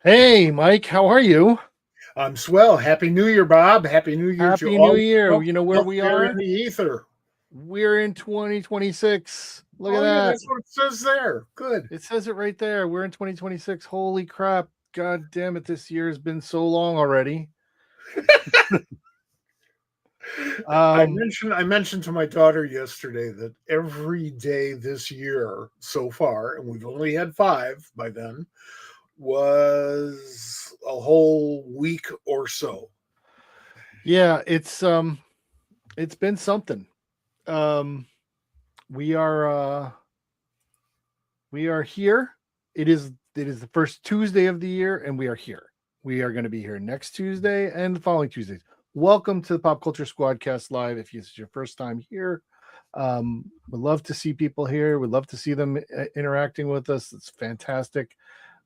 Hey, Mike, how are you? I'm swell. Happy New Year, Bob. Happy New Year to Happy New all Year. out You know where we there in are? the ether. We're in 2026. Look at Oh, yeah, that. that's what it says there. Good. It says it right there. We're in 2026. Holy crap. God damn it. This year has been so long already. I Um, mentioned I mentioned to my daughter yesterday that every day this year so far, and we've only had 5 by then, was a whole week or so. yeah, it's been something. Um, we are we are here. It is the first Tuesday of the year, and we are here. We are going to be here next Tuesday and the following Tuesdays. Welcome to the Pop Culture SquadCast Live. If it's your first time here, we'd love to see people here. We'd love to see them interacting with us. It's fantastic.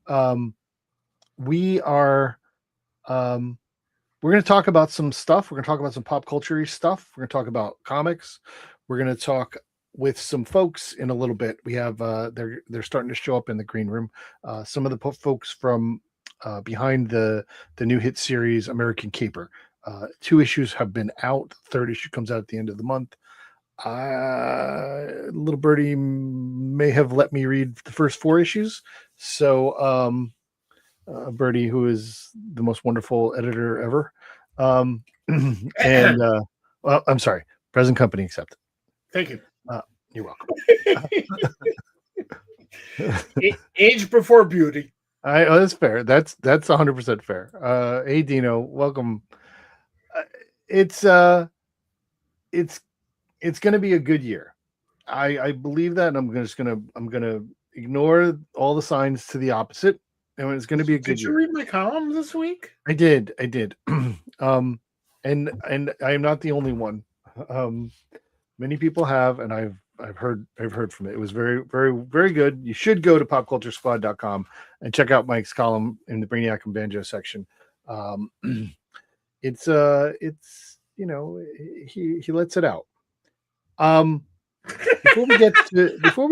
Um, we are um, we're going to talk about some stuff. We're going to talk about some pop culture stuff. We're going to talk about comics. We're going to talk with some folks in a little bit. We have they're starting to show up in the green room. Some of the folks from behind the new hit series American Caper. 2 issues have been out. The third issue comes out at the end of the month. Little birdie may have let me read the first 4 issues. So Birdie, who is the most wonderful editor ever. And well, I'm sorry, present company accepted. Thank you. Uh, you're welcome. Age before beauty. That's fair. That's 100% fair. Hey Dino, welcome. Uh, it's uh, it's it's going to be a good year. I believe that, and I'm gonna ignore all the signs to the opposite, and it's going to be a good Did you year. read my column this week? I did. um, and I am not the only one. Um, Many people have, and I've heard from it. It was very good. You should go to popculturesquad.com and check out Mike's column in the Brainiac and Banjo section. Um, it's he lets it out. Um, before we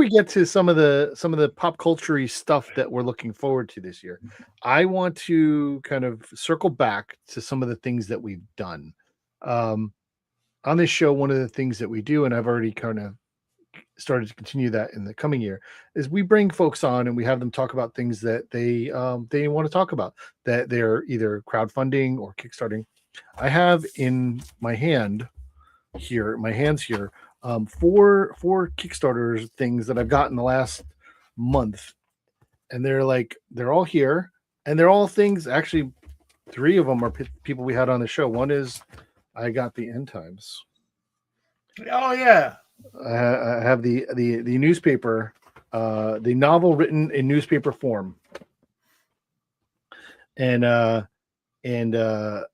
get to some of the pop culture stuff that we're looking forward to this year, I want to kind of circle back to some of the things that we've done. Um, on this show, one of the things that we do, and I've already kind of started to continue that in the coming year, is we bring folks on and we have them talk about things that they want to talk about, that they're either crowdfunding or kickstarting. I have in my hands here, four Kickstarters things that I've got in the last month, and they're all here, and they're all things. Actually, 3 of them are people we had on the show. One is I got the End Times. Oh, yeah. I have the newspaper, the novel written in newspaper form, and let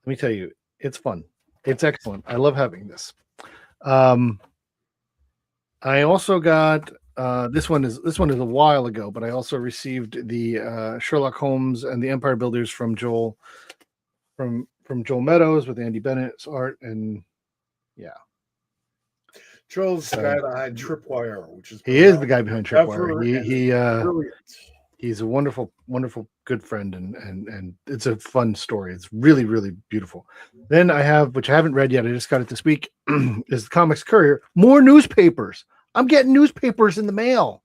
me tell you, it's fun. It's excellent. I love having this. Um, I also got this one is a while ago, but I also received the Sherlock Holmes and the Empire Builders from Joel Meadows with Andy Bennett's art, and yeah, Joel's the so guy behind Tripwire, which has he been is the around guy behind Tripwire. forever He and is he brilliant. he's a wonderful good friend, and it's a fun story. It's really beautiful. Then I have, which I haven't read yet, I just got it this week, is the Comics Courier. More newspapers. I'm getting newspapers in the mail.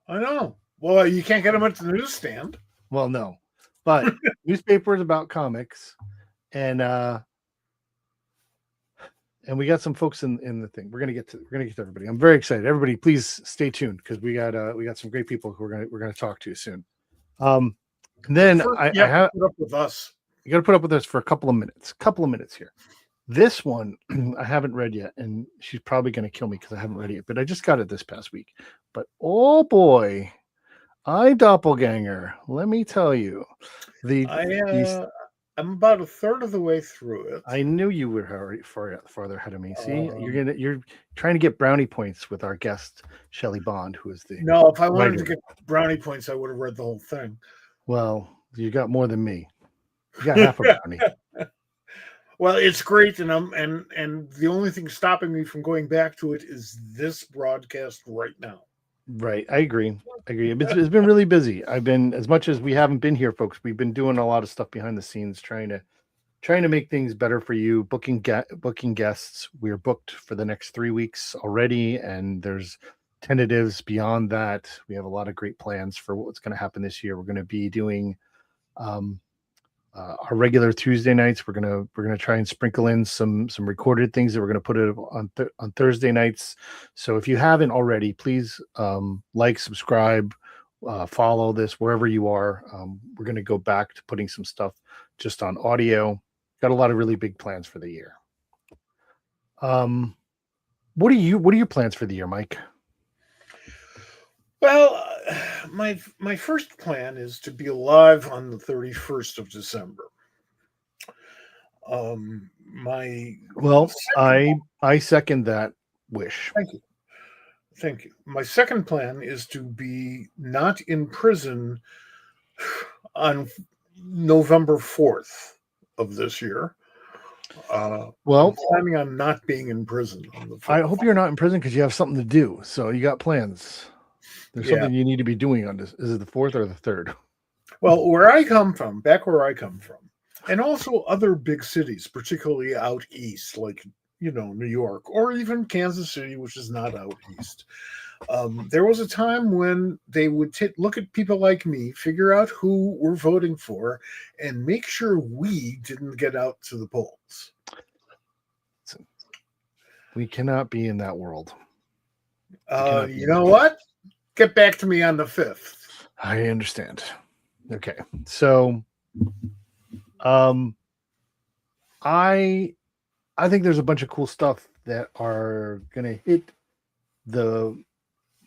I know. Well, you can't get them at the newsstand. Well, no, but newspapers about comics, and and we got some folks in the thing. We're gonna get to everybody. I'm very excited. Everybody, please stay tuned because we got some great people who we're gonna talk to soon. Um, and But then first, I, you I have to have put up with us. you got to put up with us for a couple of minutes. Couple of minutes here. This one I haven't read yet, and she's probably going to kill me because I haven't read it yet. But I just got it this past week. But oh boy, I doppelganger. Let me tell you, the I these. I'm about a third of the way through it. I knew you were farther ahead of me. See, Um, you're trying to get brownie points with our guest Shelly Bond, who is the no, if I wanted to writer. get brownie points, I would have read the whole thing. Well, you got more than me. You got half a brownie. Well, it's great, and and the only thing stopping me from going back to it is this broadcast right now. Right, I agree. I agree. It's been really busy. I've been, as much as we haven't been here, folks, we've been doing a lot of stuff behind the scenes, trying to make things better for you. Booking guests. We're booked for the next 3 weeks already, and there's tentatives beyond that. We have a lot of great plans for what's going to happen this year. We're going to be doing um, our regular Tuesday nights. We're gonna try and sprinkle in some recorded things that we're gonna put it on Thursday nights. So if you haven't already, please like, subscribe, follow this wherever you are. We're gonna go back to putting some stuff just on audio. Got a lot of really big plans for the year. What are your plans for the year, Mike? Well, my first plan is to be alive on the 31st of December. My Well, second, I second that wish. thank you, thank you. My second plan is to be not in prison on November 4th of this year. I'm Well, planning on not being in prison on the I 4th. hope you're not in prison because you have something to do. So you got plans. There's Yeah. something you need to be doing on this. Is it the fourth or the third? Well, where I come from, back where I come from, and also other big cities, particularly out east, like New York or even Kansas City, which is not out east. There was a time when they would look at people like me, figure out who we're voting for, and make sure we didn't get out to the polls. We cannot be in that world. You know what? Get back to me on the 5th. I understand. Okay. So I think there's a bunch of cool stuff that are gonna hit the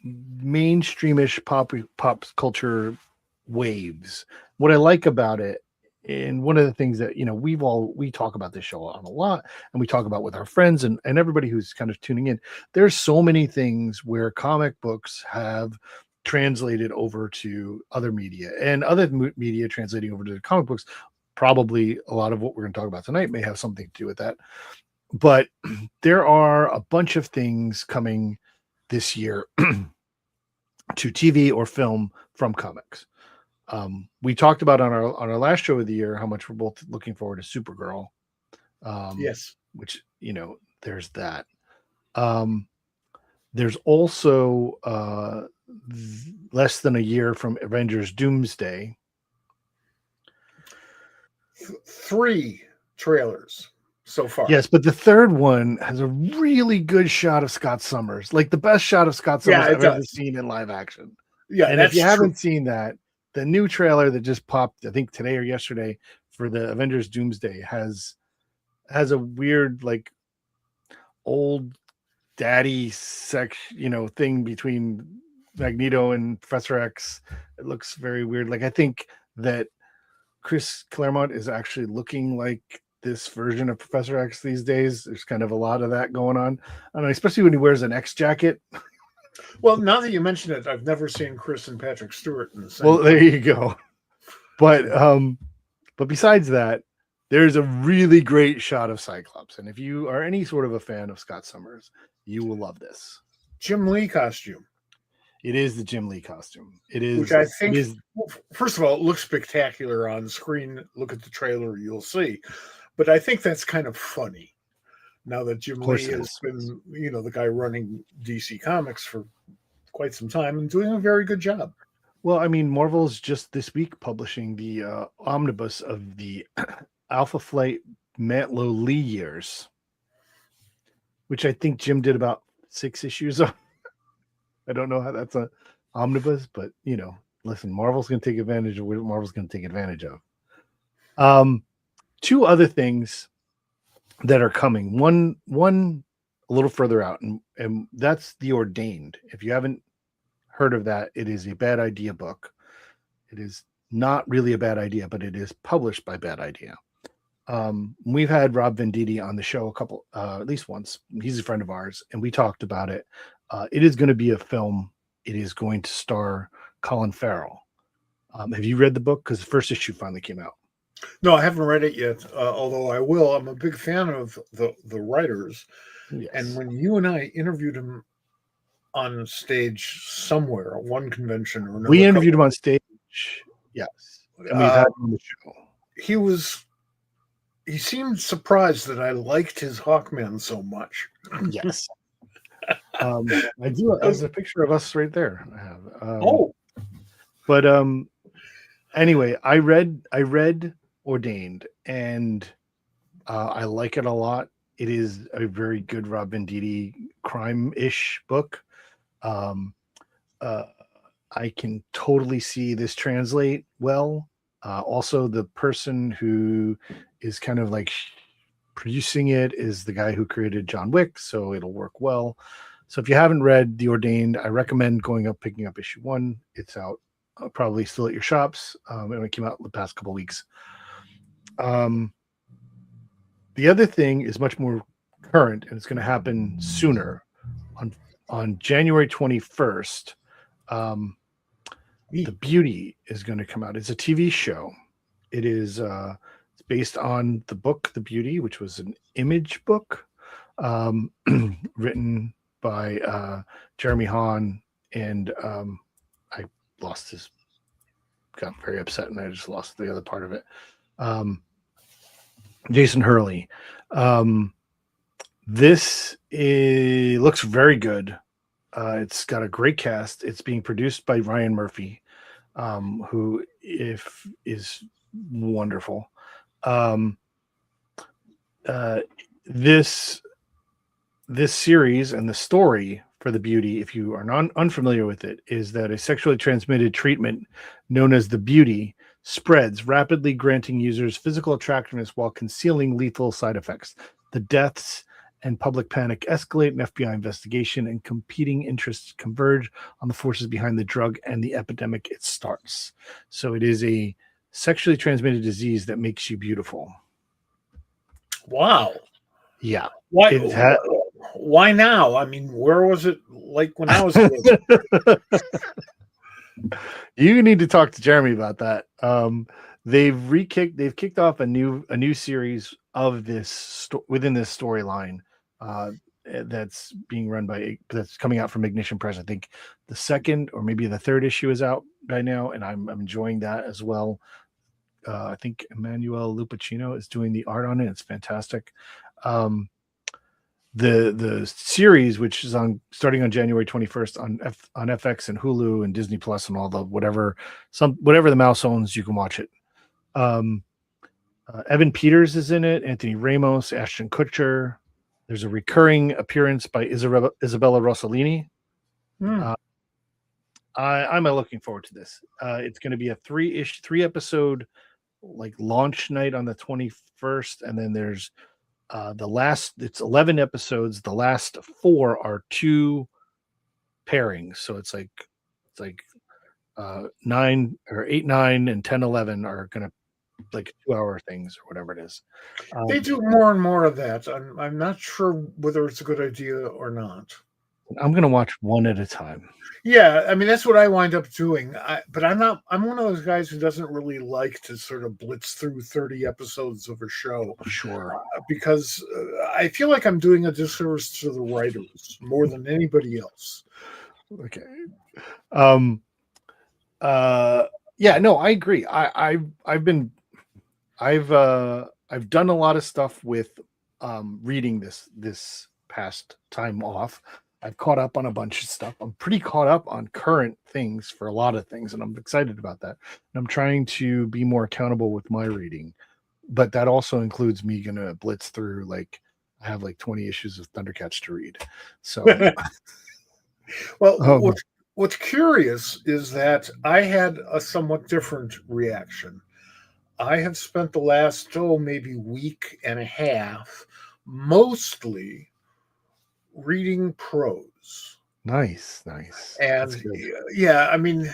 mainstreamish pop culture waves. What I like about it, and one of the things that we talk about this show on a lot, and we talk about with our friends and everybody who's kind of tuning in. There's so many things where comic books have translated over to other media, and other media translating over to the comic books. Probably a lot of what we're going to talk about tonight may have something to do with that. But there are a bunch of things coming this year to TV or film from comics. We talked about on our last show of the year how much we're both looking forward to Supergirl. Yes. Which there's that. There's also less than a year from Avengers Doomsday. 3 trailers so far. Yes, but the third one has a really good shot of Scott Summers, like the best shot of Scott Summers I've ever seen in live action. Yeah, and if you haven't seen that, the new trailer that just popped, I think today or yesterday, for the Avengers Doomsday has a weird, like, old daddy sex, thing between Magneto and Professor X. It looks very weird. Like, I think that Chris Claremont is actually looking like this version of Professor X these days. There's kind of a lot of that going on. I don't know, especially when he wears an X jacket. Well, now that you mention it, I've never seen Chris and Patrick Stewart in the same. Well, there you go. But besides that, there's a really great shot of Cyclops. And if you are any sort of a fan of Scott Summers, you will love this. Jim Lee costume. It is the Jim Lee costume. It is. Which I think, first of all, it looks spectacular on screen. Look at the trailer, you'll see. But I think that's kind of funny. Now that Jim Lee has been, the guy running DC Comics for quite some time and doing a very good job. Well, I mean, Marvel's just this week publishing the omnibus of the Alpha Flight Mantlo Lee years, which I think Jim did about 6 issues of. I don't know how that's an omnibus, but listen, Marvel's going to take advantage of what Marvel's going to take advantage of. 2 other things that are coming. One a little further out, and that's The Ordained. If you haven't heard of that, it is a Bad Idea book. It is not really a bad idea, but it is published by Bad Idea. We've had Rob Venditti on the show at least once. He's a friend of ours, and we talked about it. It is going to be a film. It is going to star Colin Farrell. Have you read the book? Because the first issue finally came out. No, I haven't read it yet, although I will. I'm a big fan of the writers. Yes. And when you and I interviewed him on stage somewhere, one convention or another. We interviewed him on stage. Yes. And we've had him on the show. He seemed surprised that I liked his Hawkman so much. Yes. I do. There's a picture of us right there. I have. But anyway, I read Ordained, and I like it a lot. It is a very good Rob Venditti crime-ish book. I can totally see this translate well. Also, the person who is kind of like producing it is the guy who created John Wick, so it'll work well. So if you haven't read The Ordained, I recommend picking up issue 1. It's out probably still at your shops. It came out the past couple weeks. The other thing is much more current, and it's going to happen sooner. On January 21st, The Beauty is going to come out. It's a TV show. It is it's based on the book The Beauty, which was an Image book written by Jeremy Hahn, and I lost his. Got very upset, and I just lost the other part of it. Jason Hurley. This looks very good. It's got a great cast. It's being produced by Ryan Murphy, who is wonderful. This series and the story for The Beauty, if you are unfamiliar with it, is that a sexually transmitted treatment known as The Beauty spreads, rapidly granting users physical attractiveness while concealing lethal side effects. The deaths and public panic escalate, an FBI investigation and competing interests converge on the forces behind the drug and the epidemic it starts. So it is a sexually transmitted disease that makes you beautiful. Wow. Yeah. Why now? I mean, where was it like when I was a kid? You need to talk to Jeremy about that. They've kicked off a new series of this within this storyline that's being run that's coming out from Ignition Press. I think the second or maybe the third issue is out by now, and I'm enjoying that as well. I think Emmanuel Lupacino is doing the art on it. It's fantastic. The series, which is starting on January 21st on FX and Hulu and Disney Plus and all the whatever the mouse owns, you can watch it. Evan Peters is in it, Anthony Ramos, Ashton Kutcher. There's a recurring appearance by Isabella Rossellini. I'm looking forward to this. It's going to be a 3 episode like launch night on the 21st, and then there's it's 11 episodes. The last 4 are 2 pairings, so it's like 9 or 8, 9, and 10, 11 are gonna like 2-hour things or whatever it is. They do more and more of that. I'm not sure whether it's a good idea or not. I'm gonna watch one at a time. Yeah, I mean that's what I wind up doing. But I'm one of those guys who doesn't really like to sort of blitz through 30 episodes of a show. Sure, because I feel like I'm doing a disservice to the writers more than anybody else. Okay. Yeah, no, I agree. I've done a lot of stuff with reading this past time off. I've caught up on a bunch of stuff. I'm pretty caught up on current things for a lot of things, and I'm excited about that. And I'm trying to be more accountable with my reading, but that also includes me going to blitz through, like, I have like 20 issues of Thundercats to read. So, well, what's curious is that I had a somewhat different reaction. I have spent the last, maybe week and a half mostly reading prose. Nice. And yeah, I mean,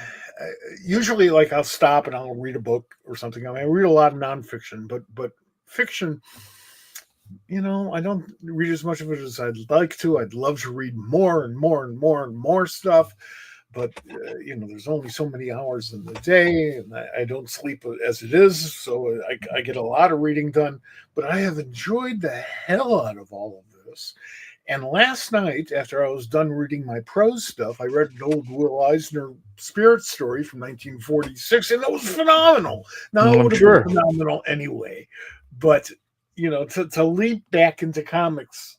usually like I'll stop and I'll read a book or something. I mean, I read a lot of nonfiction, but fiction, I don't read as much of it as I'd like to. I'd love to read more and more and more and more stuff. But, there's only so many hours in the day, and I don't sleep as it is, so I get a lot of reading done. But I have enjoyed the hell out of all of this. And last night, after I was done reading my prose stuff, I read an old Will Eisner spirit story from 1946, and it was phenomenal. Now, it I'm would have been sure. phenomenal anyway, but to leap back into comics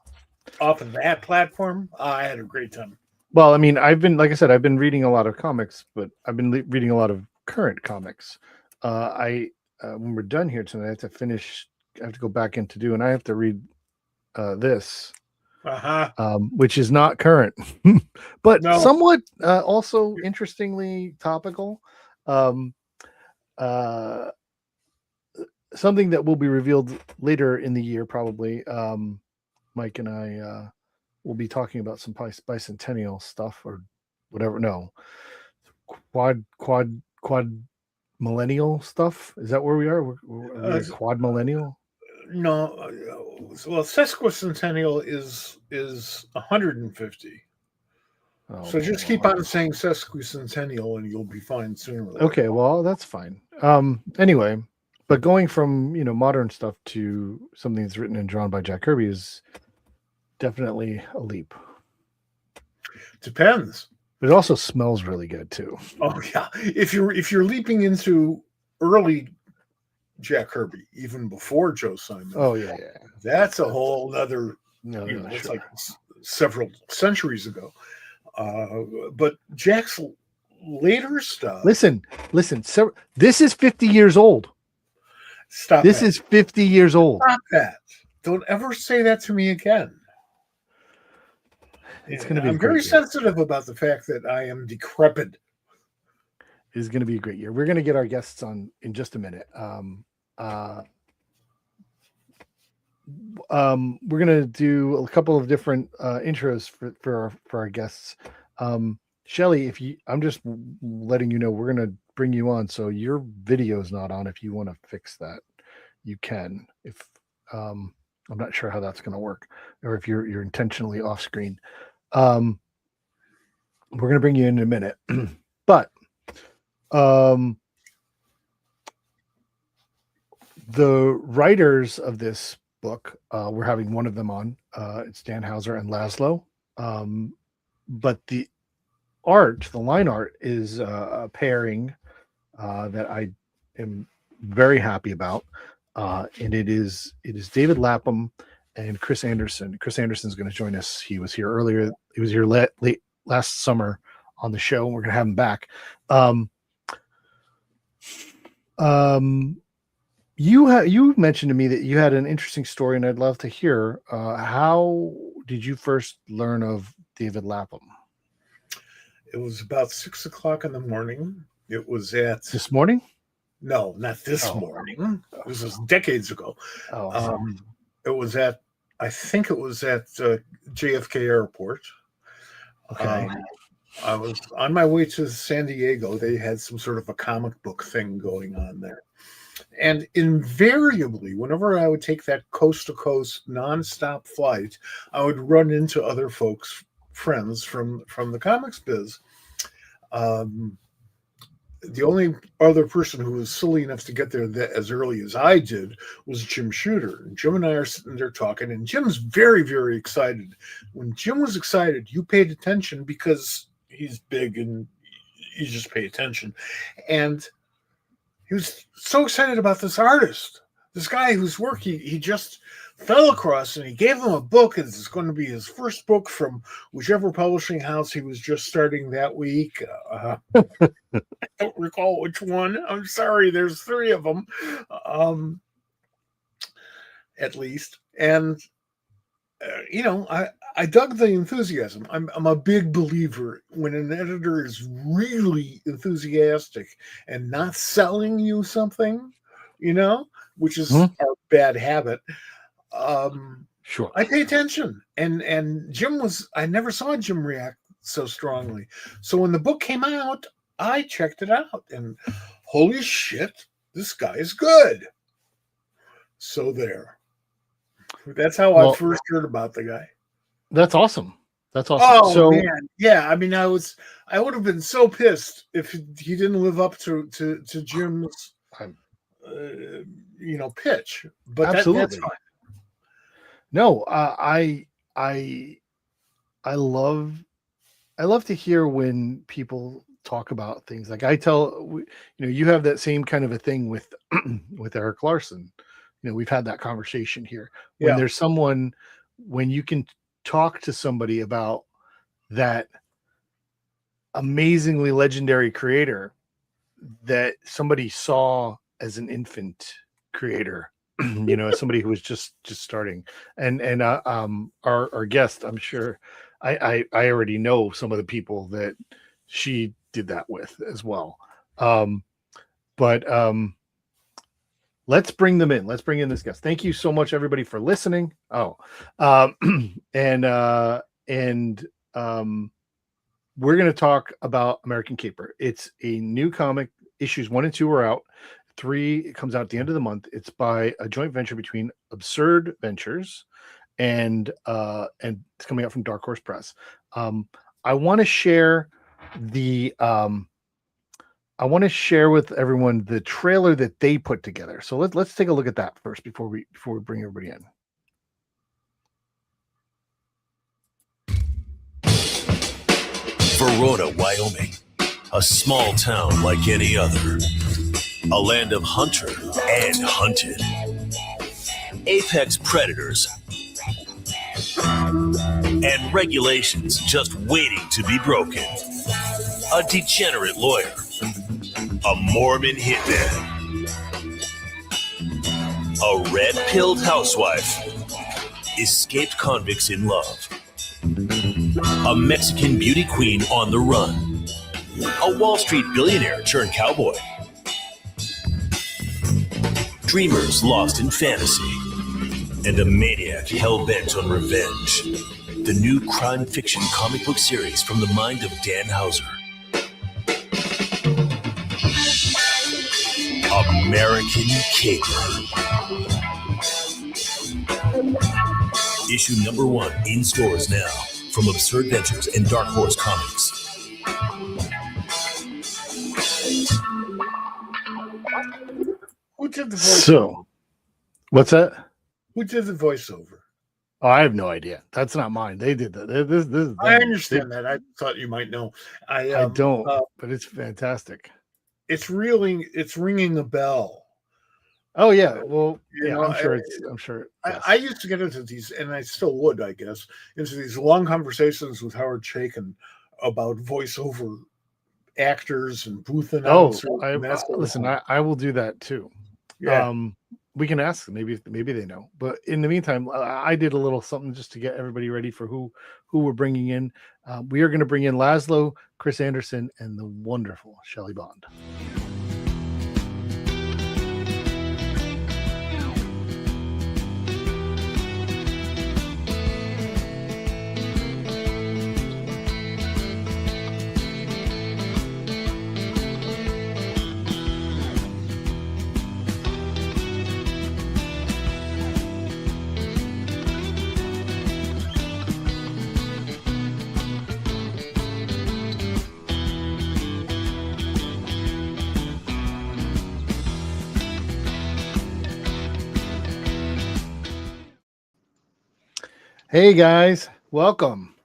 off of that platform, I had a great time. Well, I mean, like I said, I've been reading a lot of comics, but I've been reading a lot of current comics. When we're done here tonight, I have to finish. I have to go back in to do, and I have to read this, which is not current, but No. somewhat also interestingly topical. Something that will be revealed later in the year, probably. Mike and I will be talking about some bicentennial stuff or whatever. No, quad millennial stuff. Is that where we are? We're quad millennial. No, well, sesquicentennial is 150. Oh, So just keep on saying sesquicentennial, and you'll be fine sooner or later. Okay, well, that's fine. Anyway, but going from modern stuff to something that's written and drawn by Jack Kirby is definitely a leap. Depends. But it also smells really good too. Oh yeah, if you're leaping into early Jack Kirby, even before Joe Simon. Oh yeah. That's a whole other. It's sure. like several centuries ago. But Jack's later stuff. Listen. This is 50 years old. Stop. This is 50 years old. Stop that! Don't ever say that to me again. It's going to be. I'm very sensitive about the fact that I am decrepit. It's going to be a great year. We're going to get our guests on in just a minute. We're going to do a couple of different intros for our guests. Shelly, I'm just letting you know we're going to bring you on, so your video is not on. If you want to fix that, you can. If I'm not sure how that's going to work, or if you're intentionally off screen. We're going to bring you in a minute, but the writers of this book, we're having one of them on. It's Dan Hauser and Lazlow. But the line art is a pairing that I am very happy about. And it is David Lapham and Chris Anderson. Chris Anderson is going to join us. He was here earlier. He was here late last summer on the show, and we're going to have him back. You mentioned to me that you had an interesting story, and I'd love to hear. How did you first learn of David Lapham? It was about 6:00 in the morning. It was at this morning. No, not this morning. This was decades ago. It was at, I think it was at JFK Airport. Okay. I was on my way to San Diego. They had some sort of a comic book thing going on there. And invariably, whenever I would take that coast-to-coast nonstop flight, I would run into other folks, friends from the comics biz. The only other person who was silly enough to get there as early as I did was Jim Shooter. And Jim and I are sitting there talking, and Jim's very, very excited. When Jim was excited, you paid attention because he's big and you just pay attention. And he was so excited about this artist, this guy whose work he just fell across, and he gave him a book, and it's going to be his first book from whichever publishing house he was just starting that week. I don't recall which one. I'm sorry. There's 3 of them, at least. And, I dug the enthusiasm. I'm a big believer when an editor is really enthusiastic and not selling you something, which is our bad habit. Sure. I pay attention. And I never saw Jim react so strongly. So when the book came out, I checked it out, and holy shit, this guy is good. So there. That's how I first heard about the guy. That's awesome. Oh, man. Yeah. I mean, I would have been so pissed if he didn't live up to Jim's, pitch. But absolutely. that's fine. No, I love to hear when people talk about things. Like you have that same kind of a thing with with Eric Larson. We've had that conversation here. When Yeah. there's someone, when you can talk to somebody about that amazingly legendary creator that somebody saw as an infant creator, as somebody who was just starting, and our guest, I'm sure I already know some of the people that she did that with as well. But let's bring them in. Let's bring in this guest. Thank you so much, everybody, for listening. And we're going to talk about American Caper. It's a new comic. Issues 1 and 2 are out. 3 comes out at the end of the month. It's by a joint venture between Absurd Ventures and it's coming out from Dark Horse Press. I want to share with everyone the trailer that they put together. So let's take a look at that first before we bring everybody in. Verona, Wyoming, a small town like any other, a land of hunter and hunted, apex predators, and regulations just waiting to be broken, a degenerate lawyer, a Mormon hitman, a red-pilled housewife, escaped convicts in love, a Mexican beauty queen on the run, a Wall Street billionaire turned cowboy, dreamers lost in fantasy, and a maniac hell-bent on revenge. The new crime fiction comic book series from the mind of Dan Houser. American Caper. Issue number 1 in stores now from Absurd Ventures and Dark Horse Comics. Who did the voiceover? So, what's that? Who did the voiceover? Oh, I have no idea. That's not mine. They did that. This I understand that. I thought you might know. I don't, but it's fantastic. It's ringing a bell. Oh yeah, well, You know, I'm sure. Yes. I used to get into these, and I still would, I guess, into these long conversations with Howard Chaykin about voiceover actors and booth announcers. Listen, I will do that too. Yeah. We can ask them. Maybe they know. But in the meantime, I did a little something just to get everybody ready for who we're bringing in. We are going to bring in Lazlow, Chris Anderson, and the wonderful Shelly Bond. Hey guys, welcome.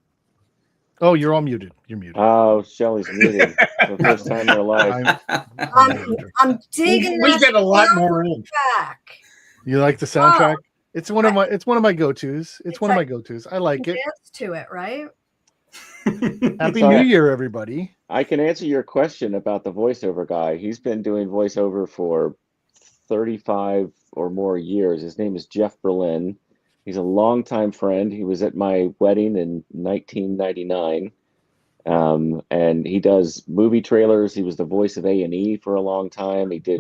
Oh, you're all muted. You're muted. Oh, Shelly's muted for the first time in her life. I'm digging. We get a lot more in. Back. You like the soundtrack? It's one of my go-tos. It's one of my go-tos. I like it. Dance to it, right? Happy New Year, everybody. I can answer your question about the voiceover guy. He's been doing voiceover for 35 or more years. His name is Jeff Berlin. He's a longtime friend. He was at my wedding in 1999. And he does movie trailers. He was the voice of A&E for a long time. He did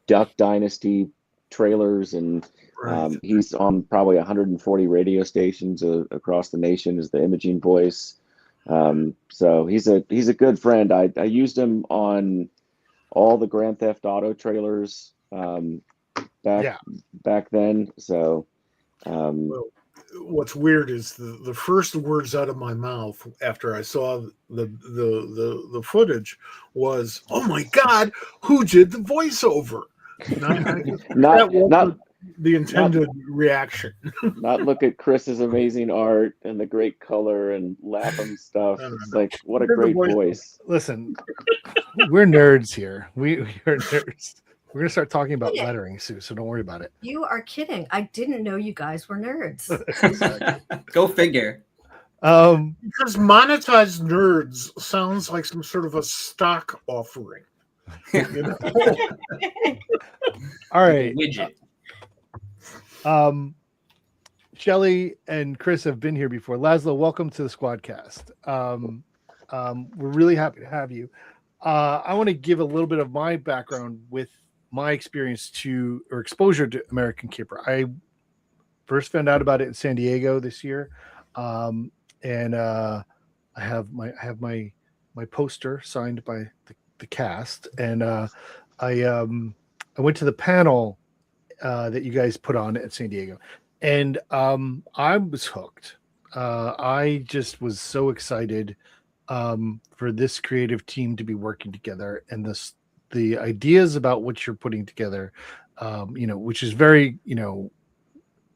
Duck Dynasty trailers, and he's on probably 140 radio stations across the nation as the imaging voice. So he's a good friend. I used him on all the Grand Theft Auto trailers back then. So well, what's weird is the first words out of my mouth after I saw the footage was, "Oh my God, who did the voiceover?" the intended reaction. Not look at Chris's amazing art and the great color and Lapham stuff. No, no, It's no. like, what a Look at the great voice. voice. Listen, we're nerds here. We are nerds. We're gonna start talking about Yeah. lettering soon, so don't worry about it. You are kidding. I didn't know you guys were nerds. Go figure. Because monetized nerds sounds like some sort of a stock offering. You know? All right. Widget. Shelly and Chris have been here before. Lazlow, welcome to the SquadCast. We're really happy to have you. I want to give a little bit of my background with my experience or exposure to American Caper. I first found out about it in San Diego this year, and I have my poster signed by the cast, and I went to the panel that you guys put on at San Diego, and I was hooked. I just was so excited for this creative team to be working together, and the ideas about what you're putting together, which is very,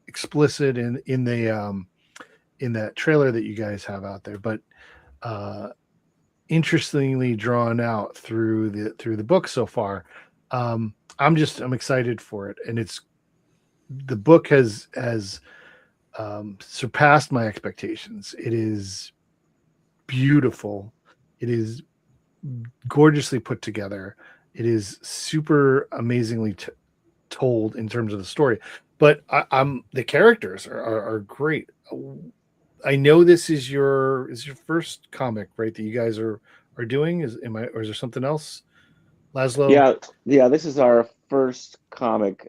explicit in that trailer that you guys have out there, but interestingly drawn out through the book so far. I'm excited for it, and the book has surpassed my expectations. It is beautiful. It is gorgeously put together. It is super amazingly told in terms of the story, but the characters are great. I know this is your first comic, right? That you guys are doing. Or is there something else, Lazlow? Yeah. This is our first comic.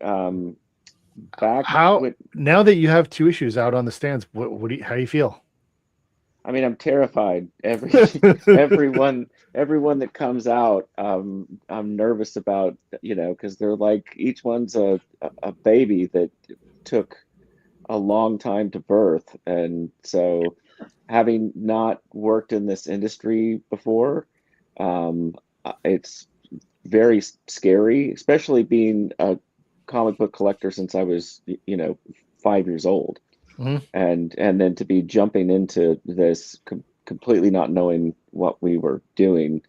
Back now that you have 2 issues out on the stands, how do you feel? I mean, I'm terrified. Everyone that comes out, I'm nervous about, because they're like, each one's a baby that took a long time to birth. And so having not worked in this industry before, it's very scary, especially being a comic book collector since I was, 5 years old. Mm-hmm. And then to be jumping into this completely not knowing what we were doing.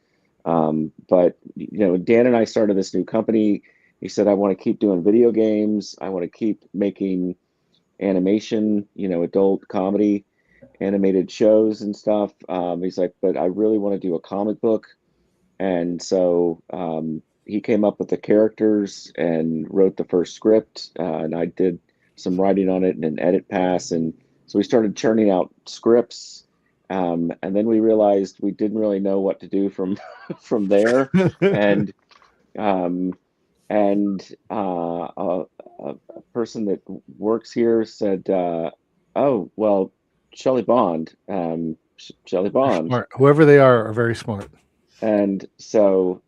But, Dan and I started this new company. He said, I want to keep doing video games. I want to keep making animation, adult comedy, animated shows and stuff. He's like, but I really want to do a comic book. And so he came up with the characters and wrote the first script. And I did some writing on it and an edit pass, and so we started churning out scripts, and then we realized we didn't really know what to do from there. And a person that works here said, oh well, Shelly Bond. Shelly Bond, smart. Whoever they are very smart. And so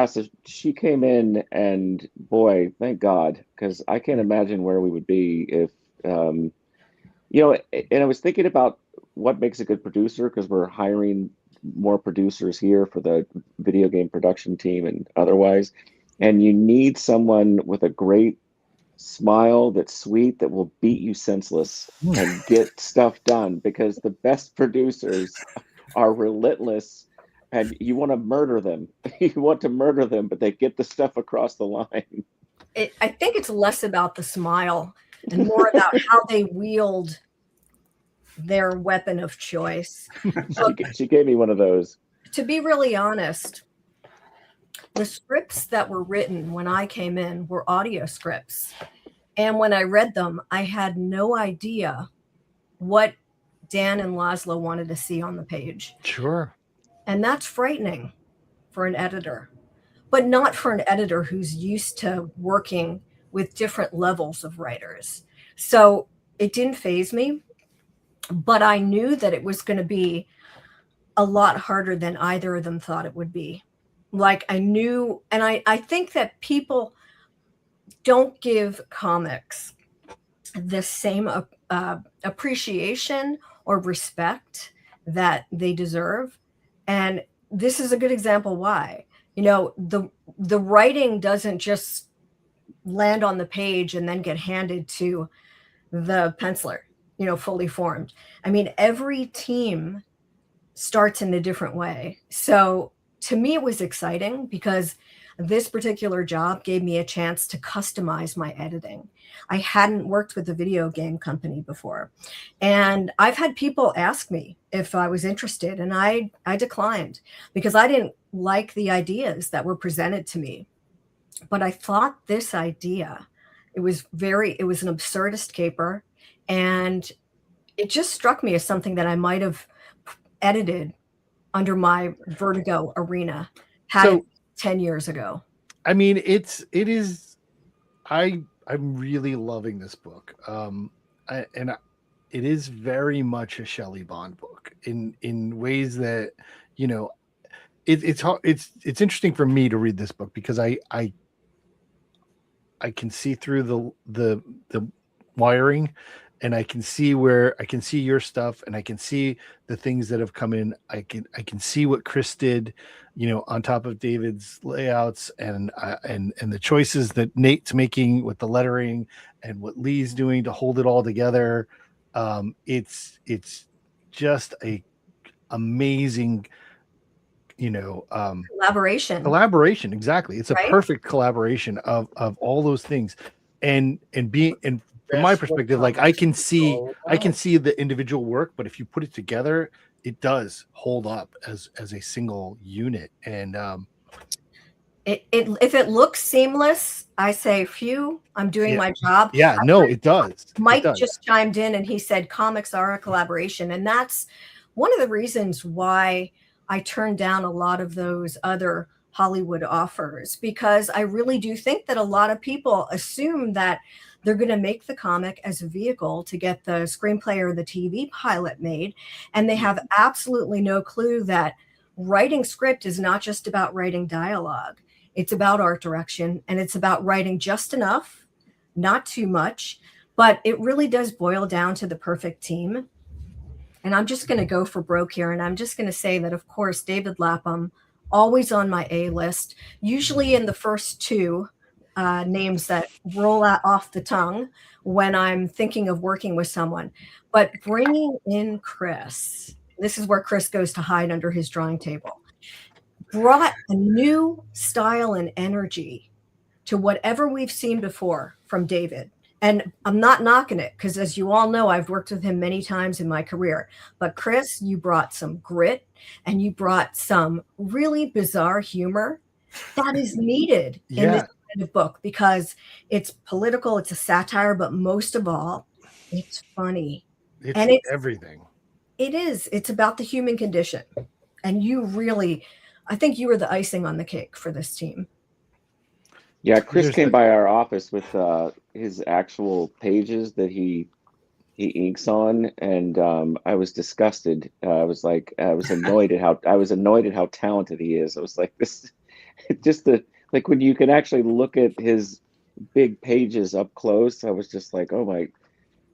so she came in, and boy, thank God, because I can't imagine where we would be if, and I was thinking about what makes a good producer, because we're hiring more producers here for the video game production team and otherwise. And you need someone with a great smile that's sweet, that will beat you senseless and get stuff done, because the best producers are relentless. And you want to murder them. You want to murder them, but they get the stuff across the line. I think it's less about the smile and more about how they wield their weapon of choice. She gave me one of those. To be really honest, the scripts that were written when I came in were audio scripts. And when I read them, I had no idea what Dan and Lazlow wanted to see on the page. Sure. And that's frightening for an editor, but not for an editor who's used to working with different levels of writers. So it didn't faze me, but I knew that it was going to be a lot harder than either of them thought it would be. Like I knew, and I think that people don't give comics the same appreciation or respect that they deserve. And this is a good example why. The writing doesn't just land on the page and then get handed to the penciler, fully formed. I mean, every team starts in a different way. So to me, it was exciting because this particular job gave me a chance to customize my editing. I hadn't worked with a video game company before. And I've had people ask me if I was interested, and I declined because I didn't like the ideas that were presented to me. But I thought this idea, it was an absurdist caper, and it just struck me as something that I might have edited under my Vertigo arena had it 10 years ago. I mean, I'm really loving this book. It is very much a Shelly Bond book in ways that, it's interesting for me to read this book because I can see through the wiring, and I can see your stuff, and I can see the things that have come in. I can see what Chris did, on top of David's layouts, and the choices that Nate's making with the lettering, and what Lee's doing to hold it all together. It's just a amazing, collaboration. Exactly. It's a perfect collaboration of all those things, and from my perspective, like I can see the individual work, but if you put it together, it does hold up as a single unit. And if it looks seamless, I say, phew, I'm doing my job. Yeah, it does. Mike just chimed in and he said comics are a collaboration, and that's one of the reasons why I turned down a lot of those other Hollywood offers, because I really do think that a lot of people assume that they're going to make the comic as a vehicle to get the screenplay or the TV pilot made, and they have absolutely no clue that writing script is not just about writing dialogue. It's about art direction, and it's about writing just enough, not too much, but it really does boil down to the perfect team. And I'm just going to go for broke here, and I'm just going to say that, of course, David Lapham, always on my A list, usually in the first two names that roll out off the tongue when I'm thinking of working with someone. But bringing in Chris, this is where Chris goes to hide under his drawing table, brought a new style and energy to whatever we've seen before from David. And I'm not knocking it because, as you all know, I've worked with him many times in my career. But Chris, you brought some grit, and you brought some really bizarre humor that is needed in this kind of book, because it's political, it's a satire, but most of all, it's funny. It's everything. It is. It's about the human condition. And I think you were the icing on the cake for this team. Yeah, Chris came by our office with his actual pages that he inks on, and I was disgusted. I was annoyed at how talented he is. I was like, this, just like when you can actually look at his big pages up close. I was just like, oh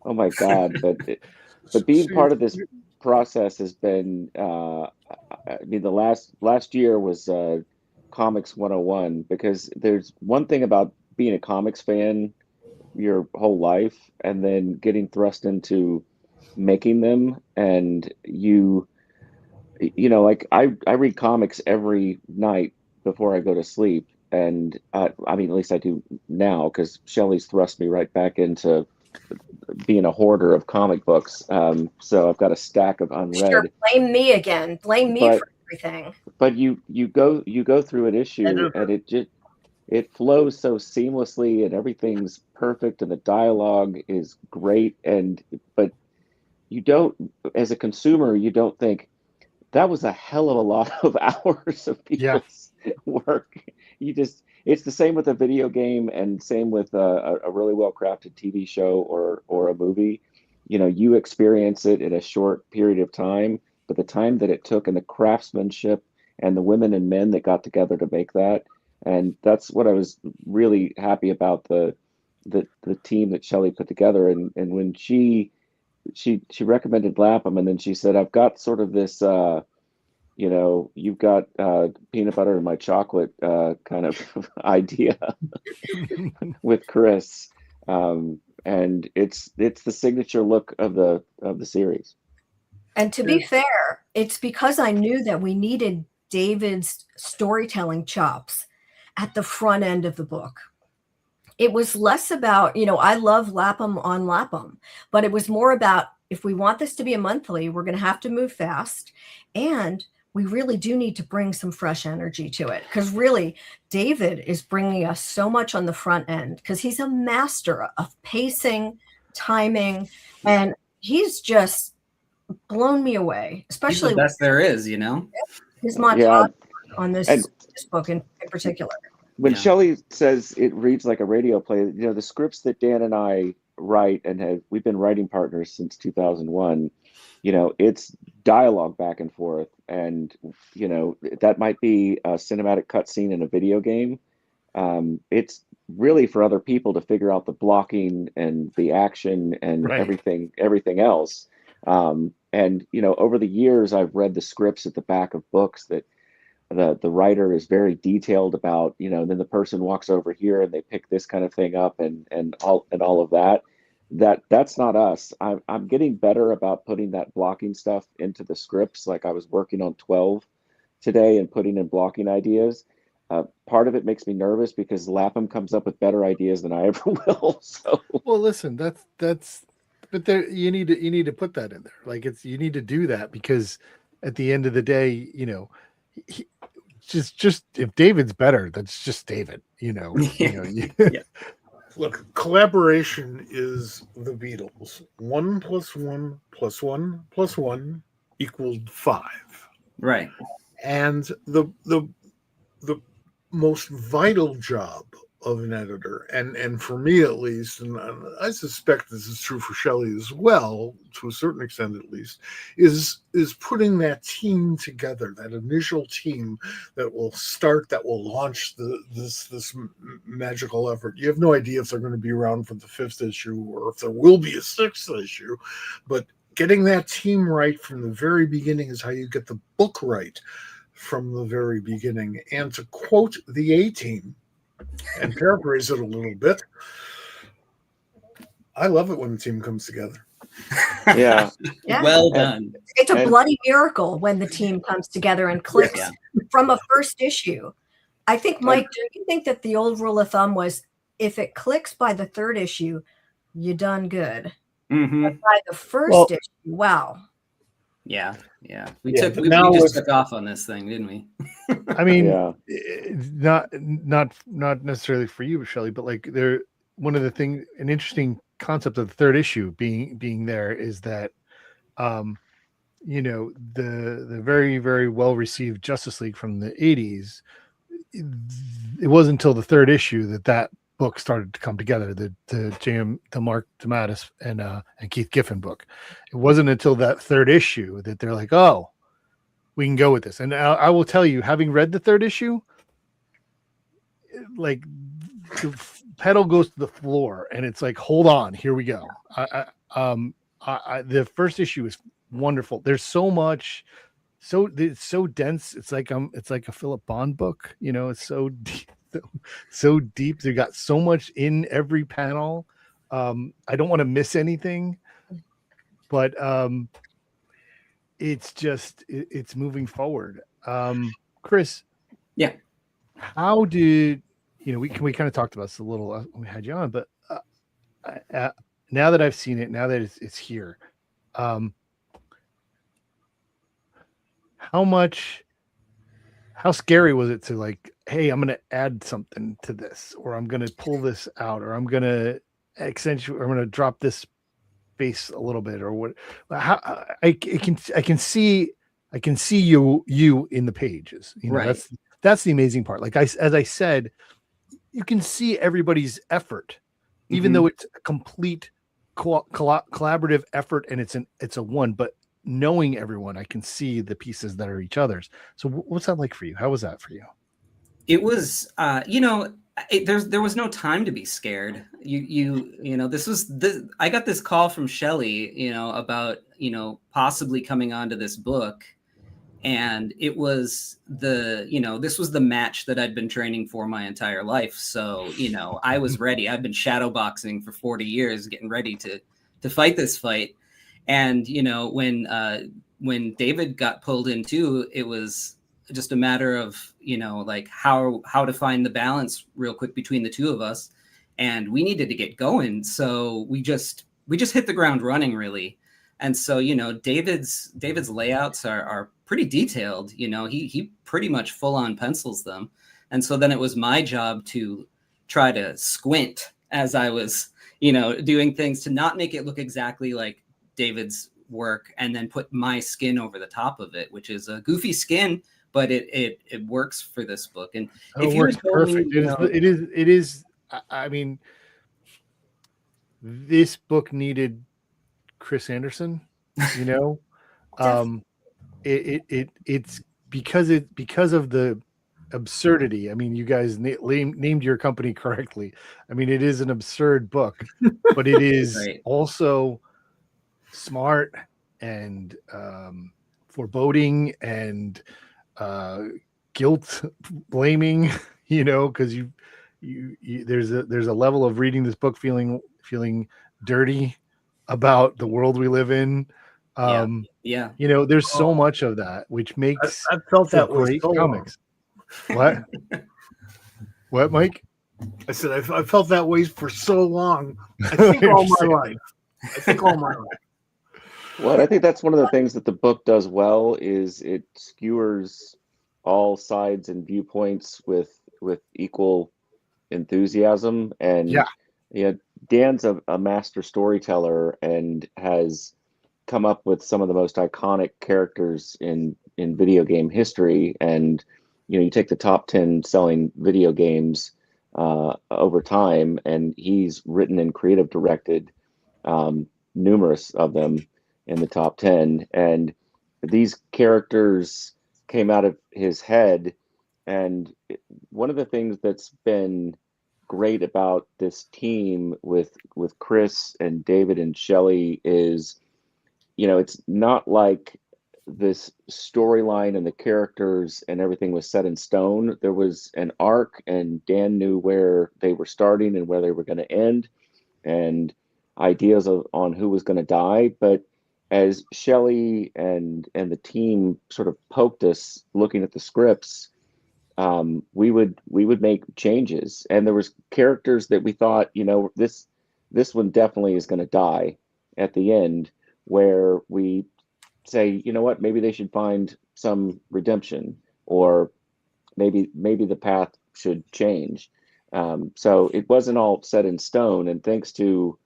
my God! But being part of this process has been. I mean, the last year was Comics 101, because there's one thing about being a comics fan your whole life and then getting thrust into making them, and like I read comics every night before I go to sleep, and I mean, at least I do now, because Shelly's thrust me right back into being a hoarder of comic books. So I've got a stack of unread. Sure, blame me again. Blame me for everything. But you go through an issue, and it flows so seamlessly, and everything's perfect, and the dialogue is great, but you don't, as a consumer, you don't think that was a hell of a lot of hours of people's work. It's the same with a video game, and same with a really well crafted TV show or a movie. You experience it in a short period of time, but the time that it took, and the craftsmanship, and the women and men that got together to make that, and that's what I was really happy about, the team that Shelly put together. And when she recommended Lapham, and then she said, I've got sort of this you've got peanut butter in my chocolate kind of idea with Chris, and it's the signature look of the series. And to be fair, it's because I knew that we needed David's storytelling chops at the front end of the book. It was less about, I love Lapham on Lapham, but it was more about, if we want this to be a monthly, we're going to have to move fast. And we really do need to bring some fresh energy to it, because really David is bringing us so much on the front end, because he's a master of pacing, timing, and he's just blown me away, especially He's the best there is, his montage on this book in particular. When Shelly says it reads like a radio play, the scripts that Dan and I write, and we've been writing partners since 2001, it's dialogue back and forth. And, that might be a cinematic cutscene in a video game. It's really for other people to figure out the blocking and the action and everything else. And, over the years, I've read the scripts at the back of books that the writer is very detailed about, then the person walks over here and they pick this kind of thing up and all of that. That's not us. I'm getting better about putting that blocking stuff into the scripts. Like I was working on 12 today and putting in blocking ideas. Part of it makes me nervous because Lapham comes up with better ideas than I ever will. So well, listen, that's but there you need to put that in there. Like you need to do that, because at the end of the day, just if David's better, that's just David. Look, collaboration is the Beatles. 1 + 1 + 1 + 1 = 5. Right. And the most vital job of an editor, and for me at least, and I suspect this is true for Shelly as well, to a certain extent at least, is putting that team together, that initial team that will launch this magical effort. You have no idea if they're going to be around for the 5th issue or if there will be a 6th issue, but getting that team right from the very beginning is how you get the book right from the very beginning. And to quote the A-Team, and paraphrase it a little bit, I love it when the team comes together. Yeah. Well done. It's a bloody miracle when the team comes together and clicks from a first issue. I think, Mike, do you think that the old rule of thumb was, if it clicks by the 3rd issue, you done good? Mm-hmm. But by the first issue, wow. Yeah. We just took off on this thing, didn't we? I mean, not necessarily for you, Shelly, but like one of the things, an interesting concept of the 3rd issue being there is that, the very, very well received Justice League from the 80s. It wasn't until the 3rd issue that book started to come together, the Mark DeMatteis and Keith Giffen book. It wasn't until that 3rd issue that they're like, oh, we can go with this. And I will tell you, having read the 3rd issue, like the pedal goes to the floor and it's like, hold on, here we go. The first issue is wonderful. There's so much, it's so dense. It's like a Philip Bond book, it's so deep. So deep. They got so much in every panel. I don't want to miss anything, but it's just it's moving forward. Chris, how did we kind of talked about this a little when we had you on, but now that I've seen it, now that it's here, how scary was it to like, hey, I'm going to add something to this, or I'm going to pull this out, or I'm going to accentuate, or I'm going to drop this space a little bit, or what? How I can see you in the pages. Right. That's the amazing part. Like as I said, you can see everybody's effort, even though it's a complete collaborative effort, and it's a one, but knowing everyone, I can see the pieces that are each other's. So what's that like for you? How was that for you? It was, there was no time to be scared. I got this call from Shelly, about, possibly coming onto this book. And it was this was the match that I'd been training for my entire life. So, I was ready. I've been shadow boxing for 40 years, getting ready to fight this fight. And, when David got pulled in too, it was just a matter of, like how to find the balance real quick between the two of us. And we needed to get going. So we just hit the ground running, really. And so, David's layouts are pretty detailed. He pretty much full on pencils them. And so then it was my job to try to squint as I was, doing things to not make it look exactly like David's work, and then put my skin over the top of it, which is a goofy skin, but it works for this book. And it works perfect. It is. I mean, this book needed Chris Anderson, it's because of the absurdity. I mean, you guys named your company correctly. I mean, it is an absurd book, but it is right. Also smart and foreboding and guilt blaming, because you there's a level of reading this book feeling dirty about the world we live in. Yeah. There's so much of that, which makes I felt that way great so comics. What? What, Mike? I said I felt that way for so long. I think all my life. Well, I think that's one of the things that the book does well is it skewers all sides and viewpoints with equal enthusiasm. And Dan's a master storyteller and has come up with some of the most iconic characters in video game history. And you take the top 10 selling video games over time, and he's written and creative directed numerous of them in the top 10. And these characters came out of his head. And one of the things that's been great about this team with Chris and David and Shelly is, it's not like this storyline and the characters and everything was set in stone. There was an arc, and Dan knew where they were starting and where they were going to end, and ideas on who was going to die. But as Shelly and the team sort of poked us looking at the scripts, we would make changes, and there was characters that we thought, this one definitely is going to die at the end, where we say, what, maybe they should find some redemption, or maybe the path should change. So it wasn't all set in stone, and thanks to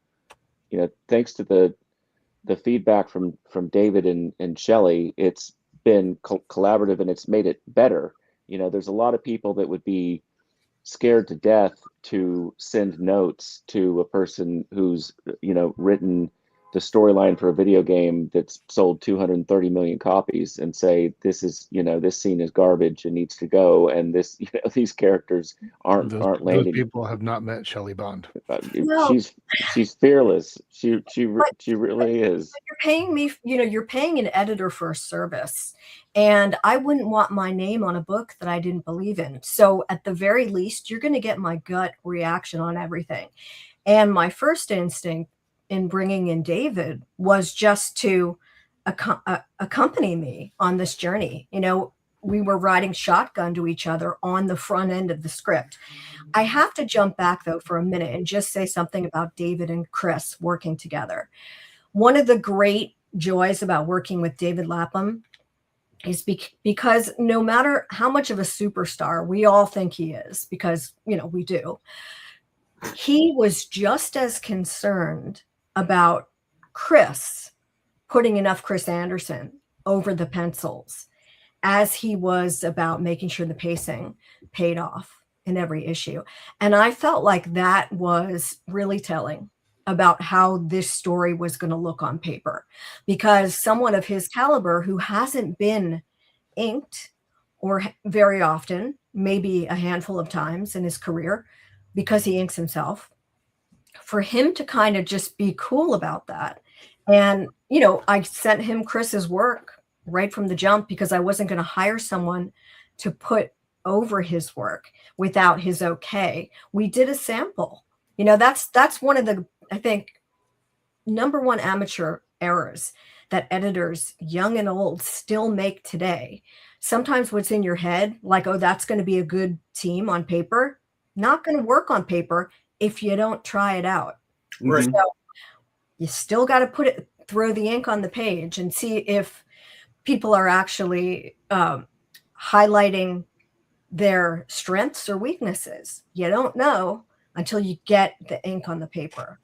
the feedback from David and Shelly, it's been collaborative, and it's made it better. There's a lot of people that would be scared to death to send notes to a person who's, written the storyline for a video game that's sold 230 million copies and say, this is, this scene is garbage and needs to go. And this, these characters aren't landing. Those people have not met Shelly Bond. No. She's fearless. She really is. You're paying me, you're paying an editor for a service, and I wouldn't want my name on a book that I didn't believe in. So at the very least, you're going to get my gut reaction on everything. And my first instinct in bringing in David was just to accompany me on this journey. We were riding shotgun to each other on the front end of the script. I have to jump back though for a minute and just say something about David and Chris working together. One of the great joys about working with David Lapham is because no matter how much of a superstar we all think he is, because, we do, he was just as concerned about Chris putting enough Chris Anderson over the pencils as he was about making sure the pacing paid off in every issue. And I felt like that was really telling about how this story was going to look on paper, because someone of his caliber who hasn't been inked or very often, maybe a handful of times in his career, because he inks himself, for him to kind of just be cool about that. And, I sent him Chris's work right from the jump because I wasn't going to hire someone to put over his work without his okay. We did a sample. You know, that's one of the, I think, number one amateur errors that editors, young and old, still make today. Sometimes what's in your head, like, oh, that's going to be a good team on paper, not going to work on paper if you don't try it out. Right. So you still got to throw the ink on the page and see if people are actually highlighting their strengths or weaknesses. You don't know until you get the ink on the paper.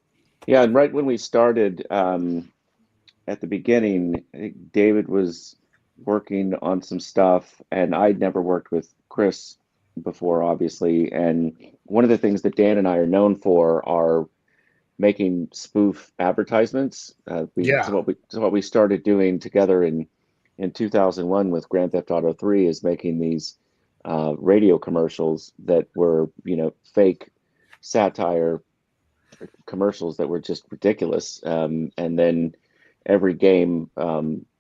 Yeah, and right when we started, at the beginning, I think David was working on some stuff, and I'd never worked with Chris before, obviously. And one of the things that Dan and I are known for are making spoof advertisements. So what we started doing together in 2001 with Grand Theft Auto 3 is making these radio commercials that were, fake satire commercials that were just ridiculous. And then every game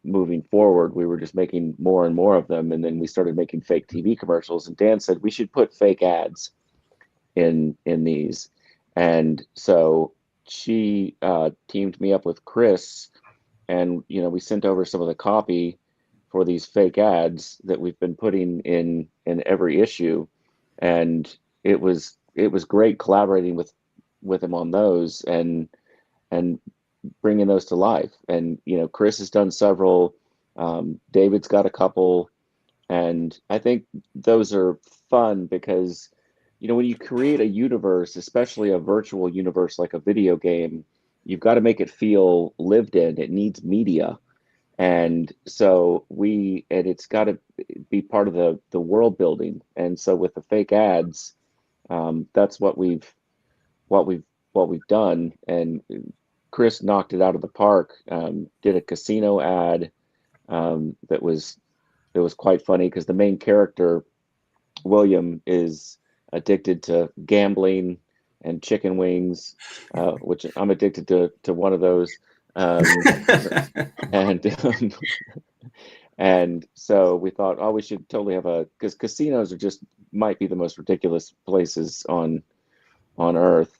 moving forward, we were just making more and more of them. And then we started making fake TV commercials. And Dan said we should put fake ads in these. And so she teamed me up with Chris, and we sent over some of the copy for these fake ads that we've been putting in every issue. And it was great collaborating with him on those and bringing those to life. And Chris has done several, David's got a couple, and I think those are fun because when you create a universe, especially a virtual universe like a video game, you've got to make it feel lived in. It needs media. And so it's got to be part of the world building. And so with the fake ads, that's what we've done. And Chris knocked it out of the park. Did a casino ad that was quite funny because the main character, William, is addicted to gambling and chicken wings, which I'm addicted to one of those. And so we thought, oh, we should totally have because casinos might be the most ridiculous places on earth.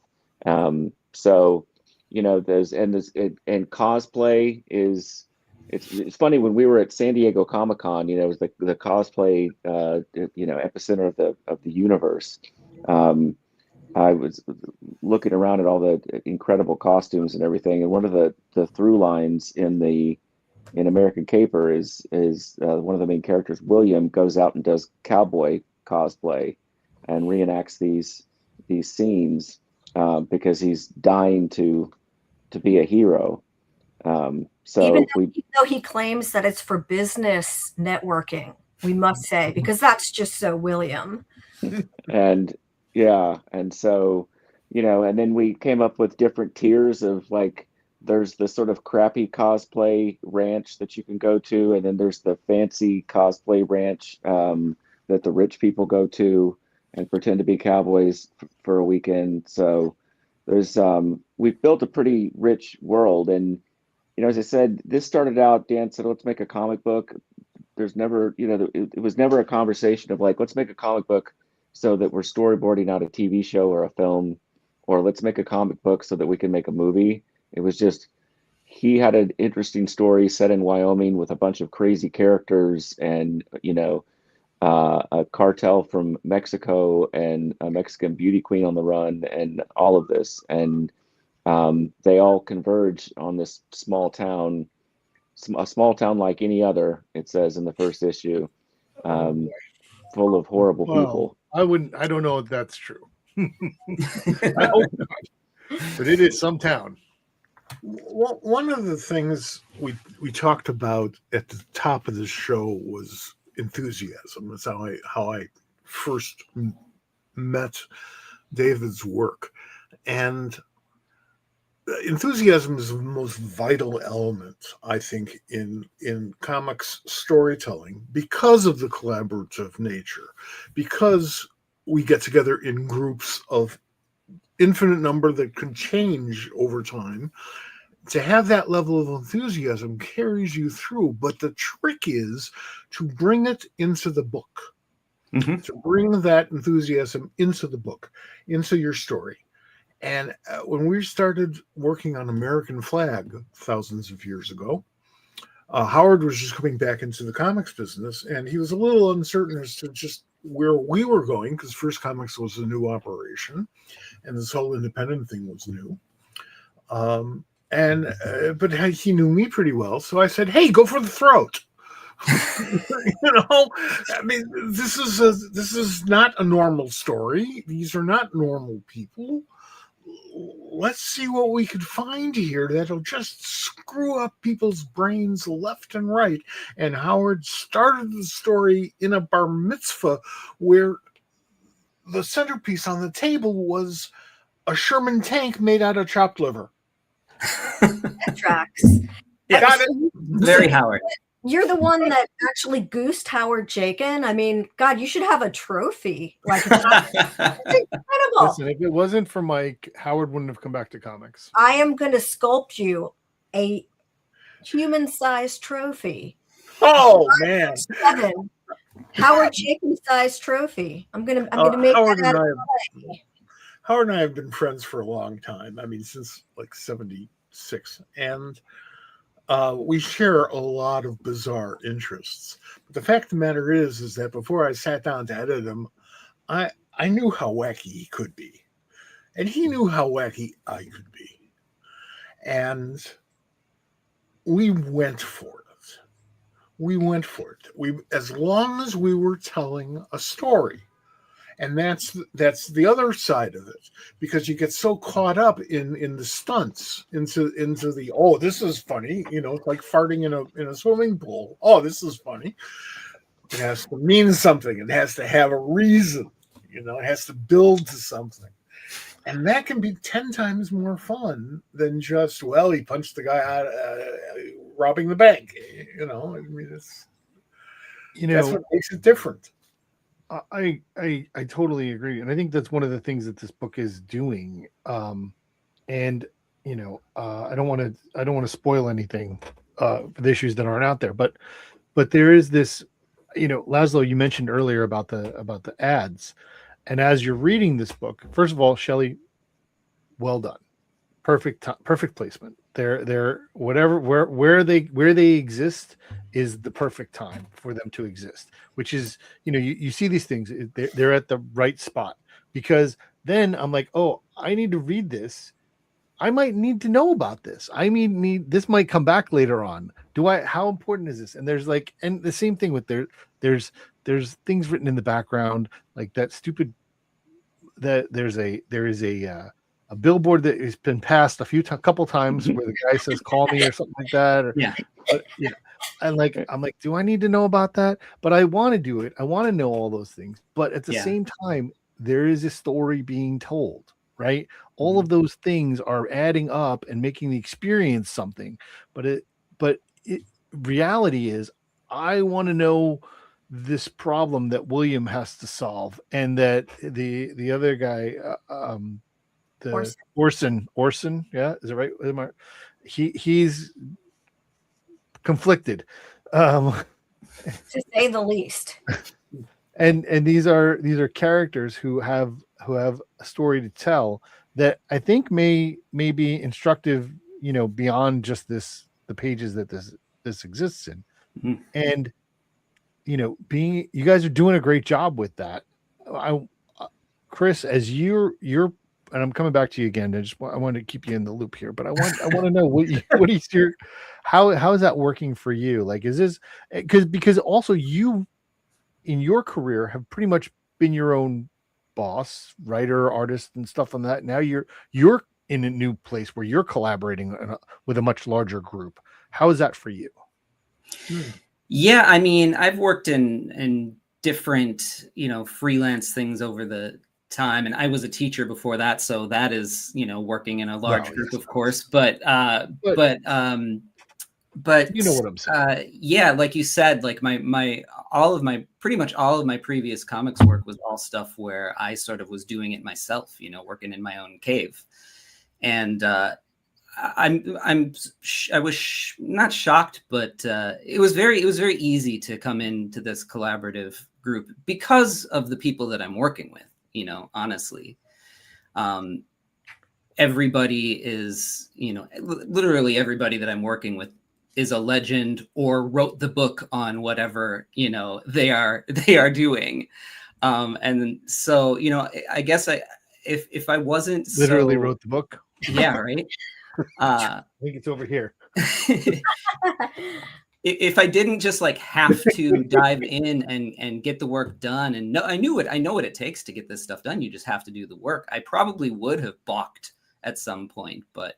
So there's and cosplay is it's funny. When we were at San Diego Comic-Con, it was the cosplay epicenter of the universe. I was looking around at all the incredible costumes and everything, and one of the through lines in American Caper is one of the main characters, William, goes out and does cowboy cosplay and reenacts these scenes because he's dying to be a hero. So even though he claims that it's for business networking, we must say, because that's just so William. And yeah, and so and then we came up with different tiers of there's the sort of crappy cosplay ranch that you can go to, and then there's the fancy cosplay ranch that the rich people go to and pretend to be cowboys for a weekend. So there's we've built a pretty rich world. And as I said, this started out, Dan said, let's make a comic book. There's never, it was never a conversation of let's make a comic book so that we're storyboarding out a TV show or a film, or let's make a comic book so that we can make a movie. It was just, he had an interesting story set in Wyoming with a bunch of crazy characters and, a cartel from Mexico and a Mexican beauty queen on the run and all of this. And they all converge on this small town, a small town like any other, it says in the first issue, full of horrible people. I don't know if that's true. I hope not. But it is some town. One of the things we talked about at the top of the show was enthusiasm. That's how I first met David's work. And enthusiasm is the most vital element, I think, in comics storytelling because of the collaborative nature, because we get together in groups of infinite number that can change over time. to have that level of enthusiasm carries you through. But the trick is to bring it into the book, to bring that enthusiasm into the book, into your story. And when we started working on American Flag thousands of years ago, Howard was just coming back into the comics business, and he was a little uncertain as to just where we were going, because First Comics was a new operation, and this whole independent thing was new. But he knew me pretty well, so I said, "Hey, go for the throat." I mean, this is not a normal story. These are not normal people. Let's see what we could find here that'll just screw up people's brains left and right. And Howard started the story in a bar mitzvah where the centerpiece on the table was a Sherman tank made out of chopped liver. That tracks. Yeah. Got it. Very Howard. You're the one that actually goosed Howard Chaykin. I mean, God, you should have a trophy. Like, it's incredible. Listen, if it wasn't for Mike, Howard wouldn't have come back to comics. I am going to sculpt you a human-sized trophy. Oh man, 7 Howard Chaykin-sized trophy. I'm gonna make that out of clay. Howard and I have been friends for a long time. I mean, since like '76, and we share a lot of bizarre interests. But the fact of the matter is that before I sat down to edit him, I knew how wacky he could be, and he knew how wacky I could be, and we went for it. We went for it. As long as we were telling a story. And that's the other side of it, because you get so caught up in the stunts, into the, oh, this is funny, it's like farting in a swimming pool. Oh, this is funny. It has to mean something. It has to have a reason. It has to build to something. And that can be 10 times more fun than just, well, he punched the guy out robbing the bank. I mean, it's that's what makes it different. I totally agree, and I think that's one of the things that this book is doing. And I don't want to spoil anything for the issues that aren't out there, but there is this, Lazlow, you mentioned earlier about the ads, and as you're reading this book, first of all, Shelly, well done, perfect placement. They're whatever where they exist is the perfect time for them to exist, which is, you see these things, they're at the right spot, because then I'm like, oh, I need to read this. I might need to know about this. This might come back later on. How important is this? And there's and the same thing with there's things written in the background, like that stupid, that there is a billboard that has been passed a couple times where the guy says, call me, or something like that. Or, yeah. And I'm like, do I need to know about that? But I want to do it. I want to know all those things. But at the same time, there is a story being told, right? All of those things are adding up and making the experience something. But reality is, I want to know this problem that William has to solve, and that the other guy, Orson, yeah, is it right? He's conflicted, to say the least. And these are characters who have a story to tell that I think may be instructive, beyond just the pages that this exists in. Mm-hmm. And you guys are doing a great job with that. Chris, as you're and I'm coming back to you again. I want to keep you in the loop here, but I want to know what is your, how is that working for you? Like, is this because also you in your career have pretty much been your own boss, writer, artist, and stuff on that. Now you're in a new place where you're collaborating with a much larger group. How is that for you? Yeah, I mean, I've worked in different, freelance things over the time, and I was a teacher before that, so that is, working in a large group, of course. But you know what I'm saying. Yeah, like you said, like pretty much all of my previous comics work was all stuff where I sort of was doing it myself, working in my own cave. And I was not shocked, but it was very easy to come into this collaborative group because of the people that I'm working with. You know, honestly, everybody is, you know, literally everybody that I'm working with is a legend or wrote the book on whatever, you know, they are doing. And so, you know, I guess if I wasn't Literally so, wrote the book. yeah, right. I think it's over here. If I didn't just like have to dive in and get the work done, and I know what it takes to get this stuff done. You just have to do the work. I probably would have balked at some point, but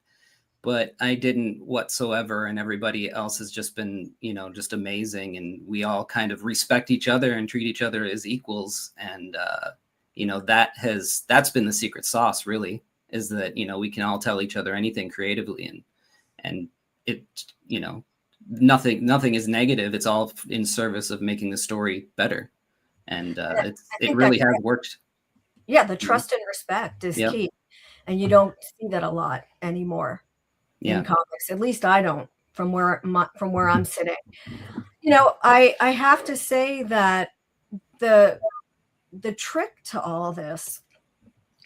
I didn't whatsoever. And everybody else has just been, you know, just amazing. And we all kind of respect each other and treat each other as equals. And, you know, that's been the secret sauce, really, is that, you know, we can all tell each other anything creatively, and it, you know, nothing is negative. It's all in service of making the story better. And it really has worked. Yeah, the trust and respect is key. And you don't see that a lot anymore in comics. At least I don't, from where I'm sitting. You know, I have to say that the trick to all this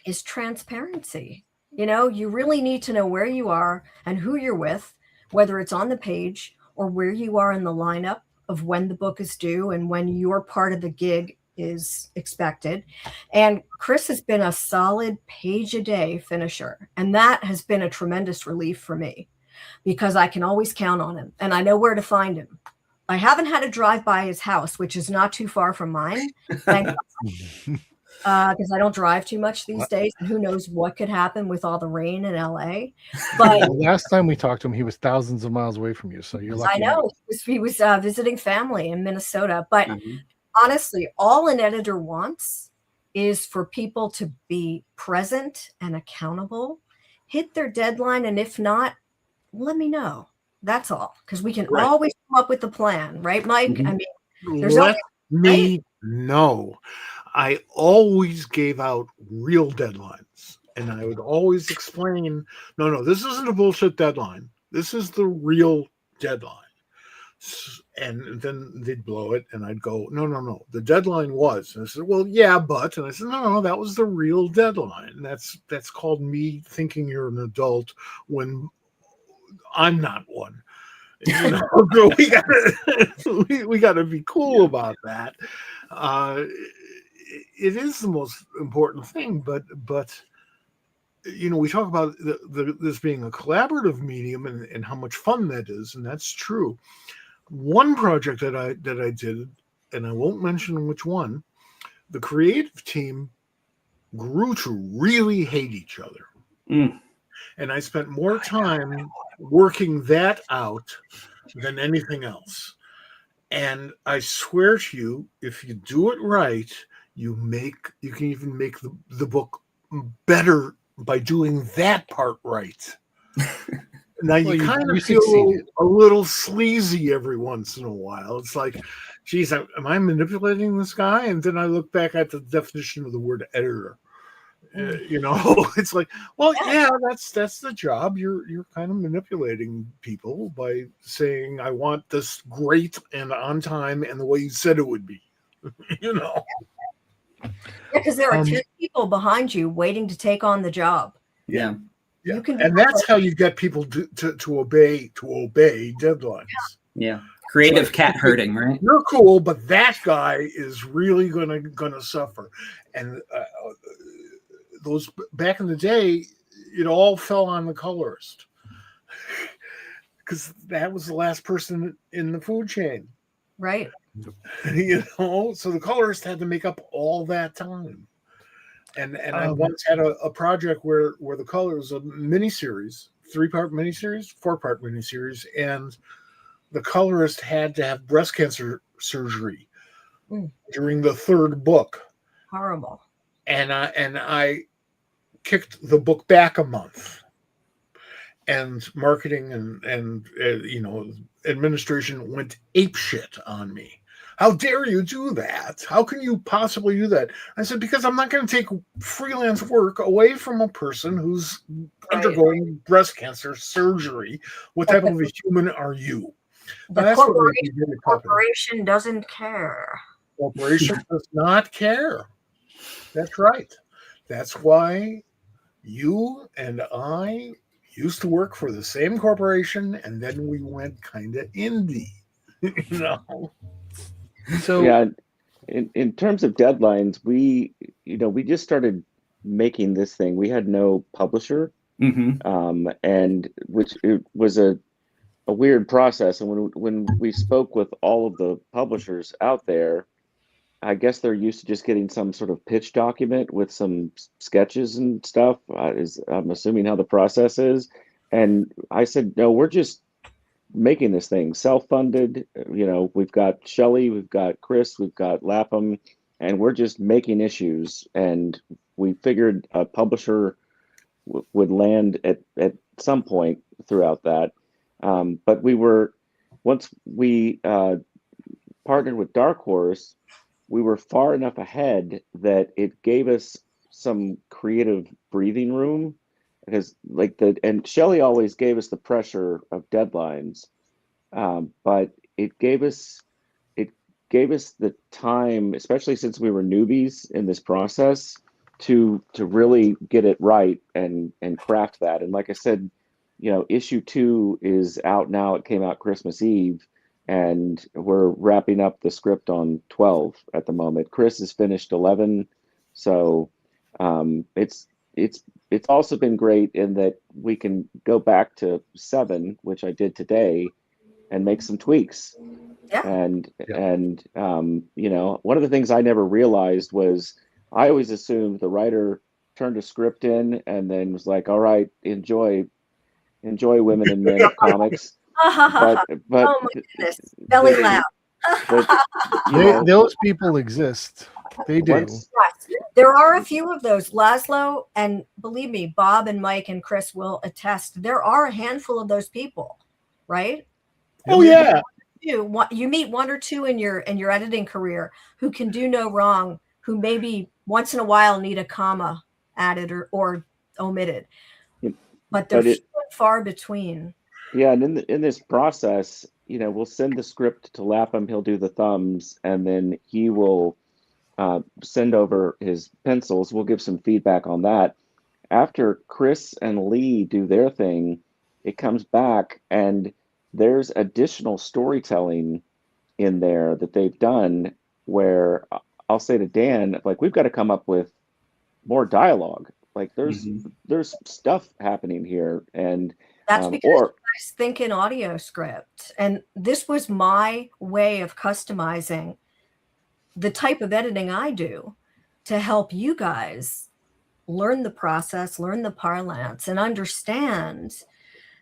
is transparency. You know, you really need to know where you are and who you're with, whether it's on the page or where you are in the lineup of when the book is due and when your part of the gig is expected. And Chris has been a solid page a day finisher. And that has been a tremendous relief for me because I can always count on him and I know where to find him. I haven't had to drive by his house, which is not too far from mine. Thank God. Because I don't drive too much these days. And who knows what could happen with all the rain in LA. But the last time we talked to him, he was thousands of miles away from you. So you're lucky. I know. He was visiting family in Minnesota. But honestly, all an editor wants is for people to be present and accountable, hit their deadline. And if not, let me know. That's all. Because we can always come up with a plan. Right, Mike? I mean, there's let me know. I always gave out real deadlines, and I would always explain, no, this isn't a bullshit deadline. This is the real deadline. And then they'd blow it, and I'd go, no. The deadline was. And I said, well, yeah, but. And I said, no, that was the real deadline. And that's called me thinking you're an adult when I'm not one. You know, so we gotta be cool about that. It is the most important thing, but you know, we talk about this being a collaborative medium and how much fun that is, and that's true. One project that I did, and I won't mention which one, the creative team grew to really hate each other. And I spent more time working that out than anything else. And I swear to you, if you do it right, you can even make the book better by doing that part right. Now you kind of feel a little sleazy every once in a while. It's like, geez, am I manipulating this guy? And then I look back at the definition of the word editor. You know, it's like, well, yeah, that's the job. You're kind of manipulating people by saying, I want this great and on time and the way you said it would be. You know, because there are 10 people behind you waiting to take on the job. Yeah. You can, and that's how you get people to obey deadlines. Yeah. Creative cat herding, right? You're cool, but that guy is really gonna suffer. And those back in the day, it all fell on the colorist because that was the last person in the food chain, right? You know, so the colorist had to make up all that time. And I once had a project where the color was a miniseries, 3-part miniseries, 4-part miniseries, and the colorist had to have breast cancer surgery during the 3rd book. Horrible. And I kicked the book back a month, and marketing and you know, administration went apeshit on me. How dare you do that? How can you possibly do that? I said, because I'm not going to take freelance work away from a person who's undergoing breast cancer surgery. What type of a human are you? The That's what made me really popular. corporation doesn't care. Corporation does not care. That's right. That's why you and I used to work for the same corporation, and then we went kind of indie. So Yeah, in terms of deadlines, we just started making this thing. We had no publisher, and which it was a weird process. And when we spoke with all of the publishers out there, I guess they're used to just getting some sort of pitch document with some sketches and stuff. I'm assuming how the process is. And I said, no, we're just making this thing self-funded. We've got Shelly, we've got Chris, we've got Lapham, and we're just making issues. And we figured a publisher would land at some point throughout that. But once we partnered with Dark Horse, we were far enough ahead that it gave us some creative breathing room, because and Shelly always gave us the pressure of deadlines, but it gave us the time, especially since we were newbies in this process, to really get it right and craft that. And like I said, issue 2 is out now. It came out Christmas Eve, and we're wrapping up the script on 12 at the moment. Chris has finished 11, so it's also been great in that we can go back to 7, which I did today, and make some tweaks. Yeah. And one of the things I never realized was I always assumed the writer turned a script in and then was like, all right, enjoy women and men of comics. But Oh my goodness, belly laugh. those people exist. They do. Yes, there are a few of those. Lazlow, and believe me, Bob and Mike and Chris will attest. There are a handful of those people, right? Oh yeah. You meet one or two in your editing career who can do no wrong, who maybe once in a while need a comma added or omitted, but they're far between. Yeah, and in this process, we'll send the script to Lapham. He'll do the thumbs, and then he will send over his pencils. We'll give some feedback on that. After Chris and Lee do their thing, it comes back, and there's additional storytelling in there that they've done where I'll say to Dan, like, we've got to come up with more dialogue. Like, there's stuff happening here, and that's because you guys think in audio script, and this was my way of customizing the type of editing I do to help you guys learn the process, learn the parlance, and understand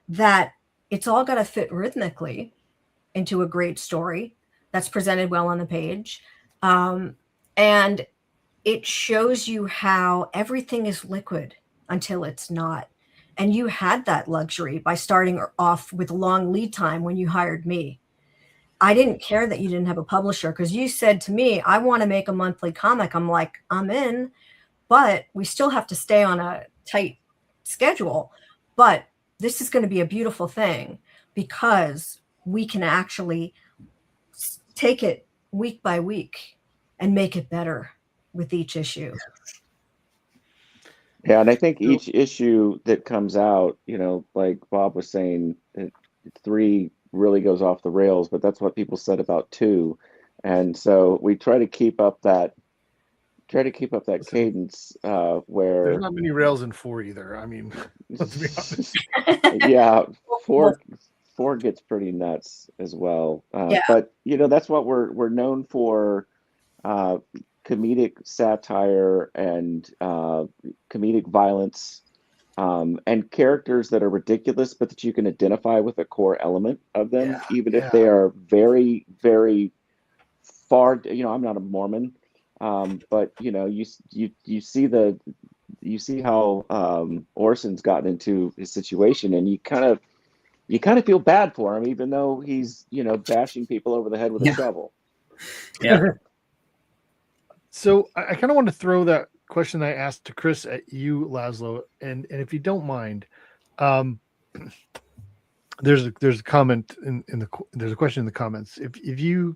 that it's all got to fit rhythmically into a great story that's presented well on the page. And it shows you how everything is liquid until it's not. And you had that luxury by starting off with a long lead time when you hired me. I didn't care that you didn't have a publisher, because you said to me, I want to make a monthly comic. I'm like, I'm in, but we still have to stay on a tight schedule. But this is going to be a beautiful thing because we can actually take it week by week and make it better with each issue. Yeah, and I think each issue that comes out, like Bob was saying, 3 really goes off the rails, but that's what people said about 2. And so we try to keep up that cadence where There's not many rails in 4 either. I mean, let's be honest. Yeah, 4 gets pretty nuts as well. But that's what we're known for, comedic satire and comedic violence, and characters that are ridiculous, but that you can identify with a core element of them, even if they are very, very far. I'm not a Mormon, but you see how Orson's gotten into his situation, and you kind of feel bad for him, even though he's bashing people over the head with a shovel. Yeah. So I kind of want to throw that question I asked to Chris at you, Lazlow, and if you don't mind, um, there's a comment there's a question in the comments. If you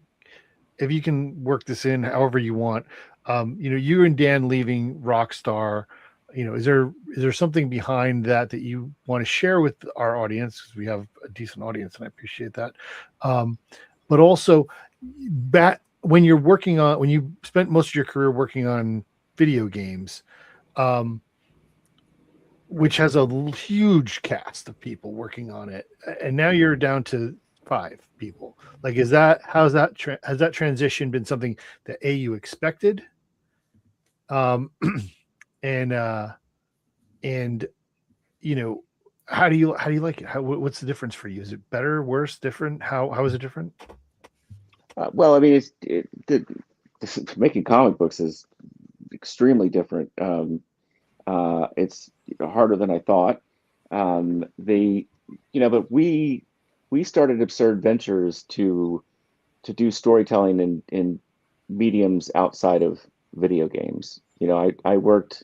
can work this in however you want, you and Dan leaving Rockstar, is there something behind that you want to share with our audience? Because we have a decent audience, and I appreciate that. But also, when you spent most of your career working on video games, which has a huge cast of people working on it, and now you're down to 5 people. Like, has that transition been something that you expected? Um, and how do you like it? What's the difference for you? Is it better, worse, different? How is it different? Well, I mean, making comic books is extremely different. It's harder than I thought. But we started Absurd Ventures to do storytelling in mediums outside of video games. I worked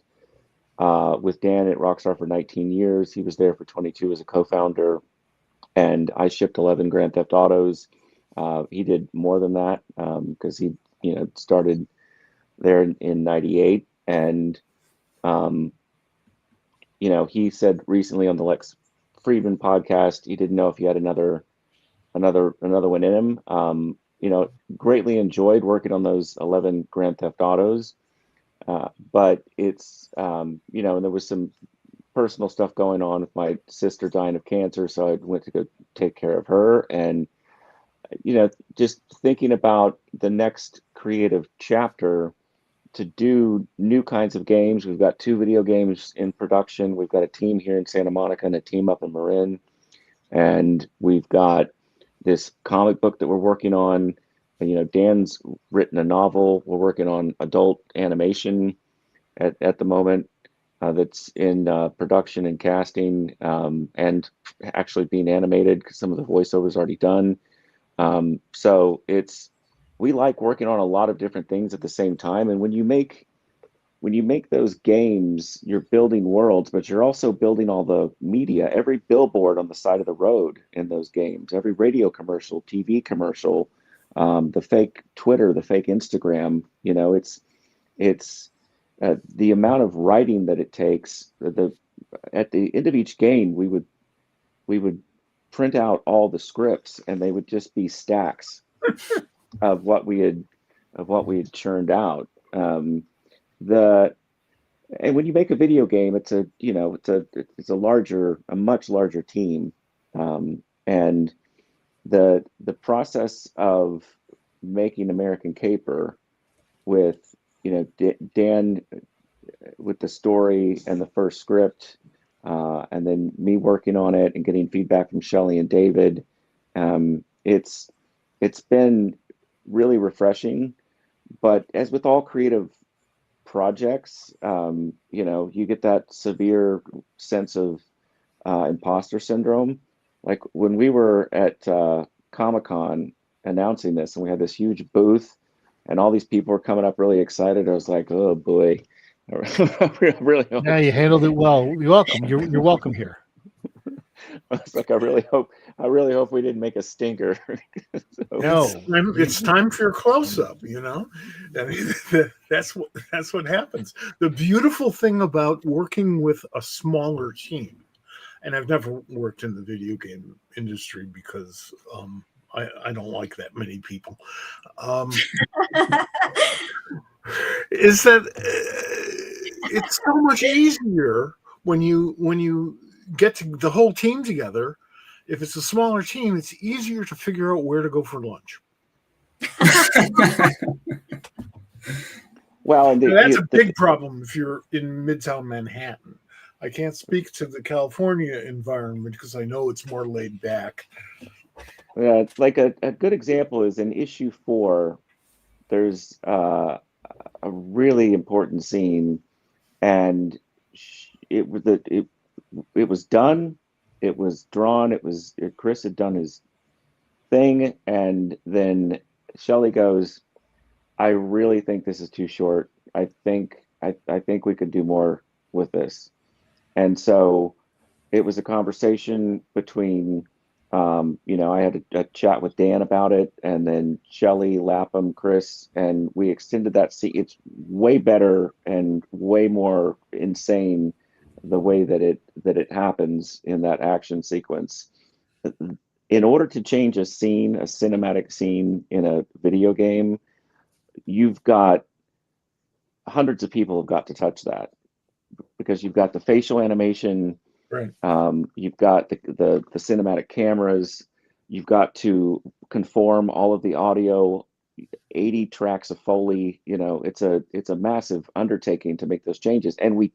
with Dan at Rockstar for 19 years. He was there for 22 as a co-founder, and I shipped 11 Grand Theft Autos. He did more than that because he started there in 98. And he said recently on the Lex Friedman podcast he didn't know if he had another one in him. Greatly enjoyed working on those 11 Grand Theft Autos, but it's and there was some personal stuff going on with my sister dying of cancer, so I went to go take care of her. And just thinking about the next creative chapter to do new kinds of games. We've got 2 video games in production. We've got a team here in Santa Monica and a team up in Marin, and we've got this comic book that we're working on. Dan's written a novel. We're working on adult animation at the moment that's in production and casting, and actually being animated because some of the voiceover is already done. So we like working on a lot of different things at the same time. And when you make those games, you're building worlds, but you're also building all the media, every billboard on the side of the road in those games, every radio commercial, TV commercial, the fake Twitter, the fake Instagram. It's the amount of writing that it takes. At the end of each game, we would print out all the scripts, and they would just be stacks of what we had churned out. And when you make a video game, it's a much larger team, and the process of making American Caper with Dan with the story and the first script, and then me working on it and getting feedback from Shelly and David. It's been really refreshing, but as with all creative projects, you get that severe sense of imposter syndrome. Like when we were at Comic-Con announcing this, and we had this huge booth, and all these people were coming up really excited. I was like, oh boy. I really hope. Yeah, you handled it well. You're welcome. You're welcome here. I was like, I really hope we didn't make a stinker. No, it's time for your close-up. I mean, that's what happens. The beautiful thing about working with a smaller team, and I've never worked in the video game industry because I don't like that many people, is that it's so much easier when you get the whole team together. If it's a smaller team, it's easier to figure out where to go for lunch. Well, and that's a big problem if you're in Midtown Manhattan. I can't speak to the California environment because I know it's more laid back. Yeah, like a good example is in issue 4. There's a really important scene, and it was done. It was drawn. Chris had done his thing, and then Shelly goes, I really think this is too short. I think we could do more with this. And so it was a conversation between, I had a chat with Dan about it, and then Shelly, Lapham, Chris, and we extended that scene. It's way better and way more insane the way that it happens in that action sequence. In order to change a scene, a cinematic scene in a video game, you've got hundreds of people have got to touch that because you've got the facial animation, Right. you've got the cinematic cameras, you've got to conform all of the audio, 80 tracks of Foley. It's a massive undertaking to make those changes, and we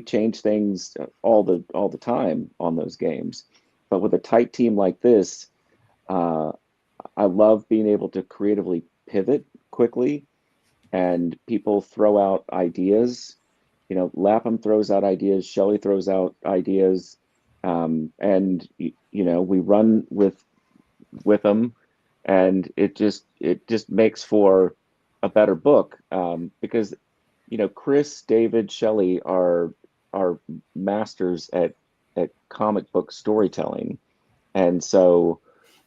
change things all the time on those games. But with a tight team like this, I love being able to creatively pivot quickly, and people throw out ideas. Lapham throws out ideas, Shelley throws out ideas, and we run with them, and it just makes for a better book, because Chris, David, Shelley are masters at comic book storytelling, and so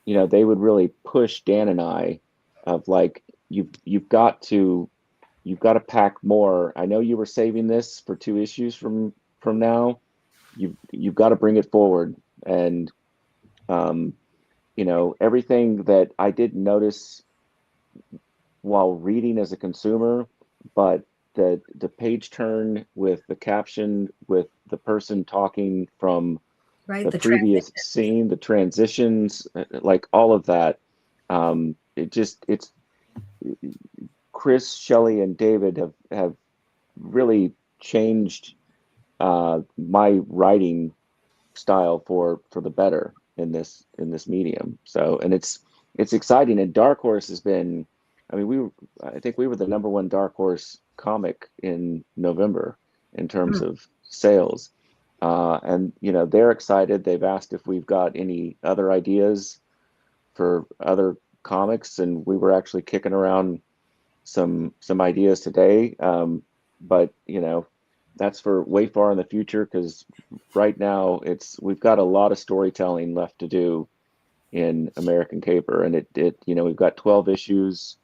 they would really push Dan and I of like, you've got to pack more. I know you were saving this for 2 issues from now. You've got to bring it forward. And everything that I didn't notice while reading as a consumer, but the page turn with the caption, with the person talking from Right. the previous scene, the transitions, like all of that. It's Chris, Shelley, and David have really changed my writing style for the better in this medium. So, and it's exciting. And Dark Horse has been, I think we were the #1 Dark Horse comic in November in terms of sales. And they're excited. They've asked if we've got any other ideas for other comics, and we were actually kicking around some ideas today. But that's for way far in the future, because right now we've got a lot of storytelling left to do in American Caper, and we've got 12 issues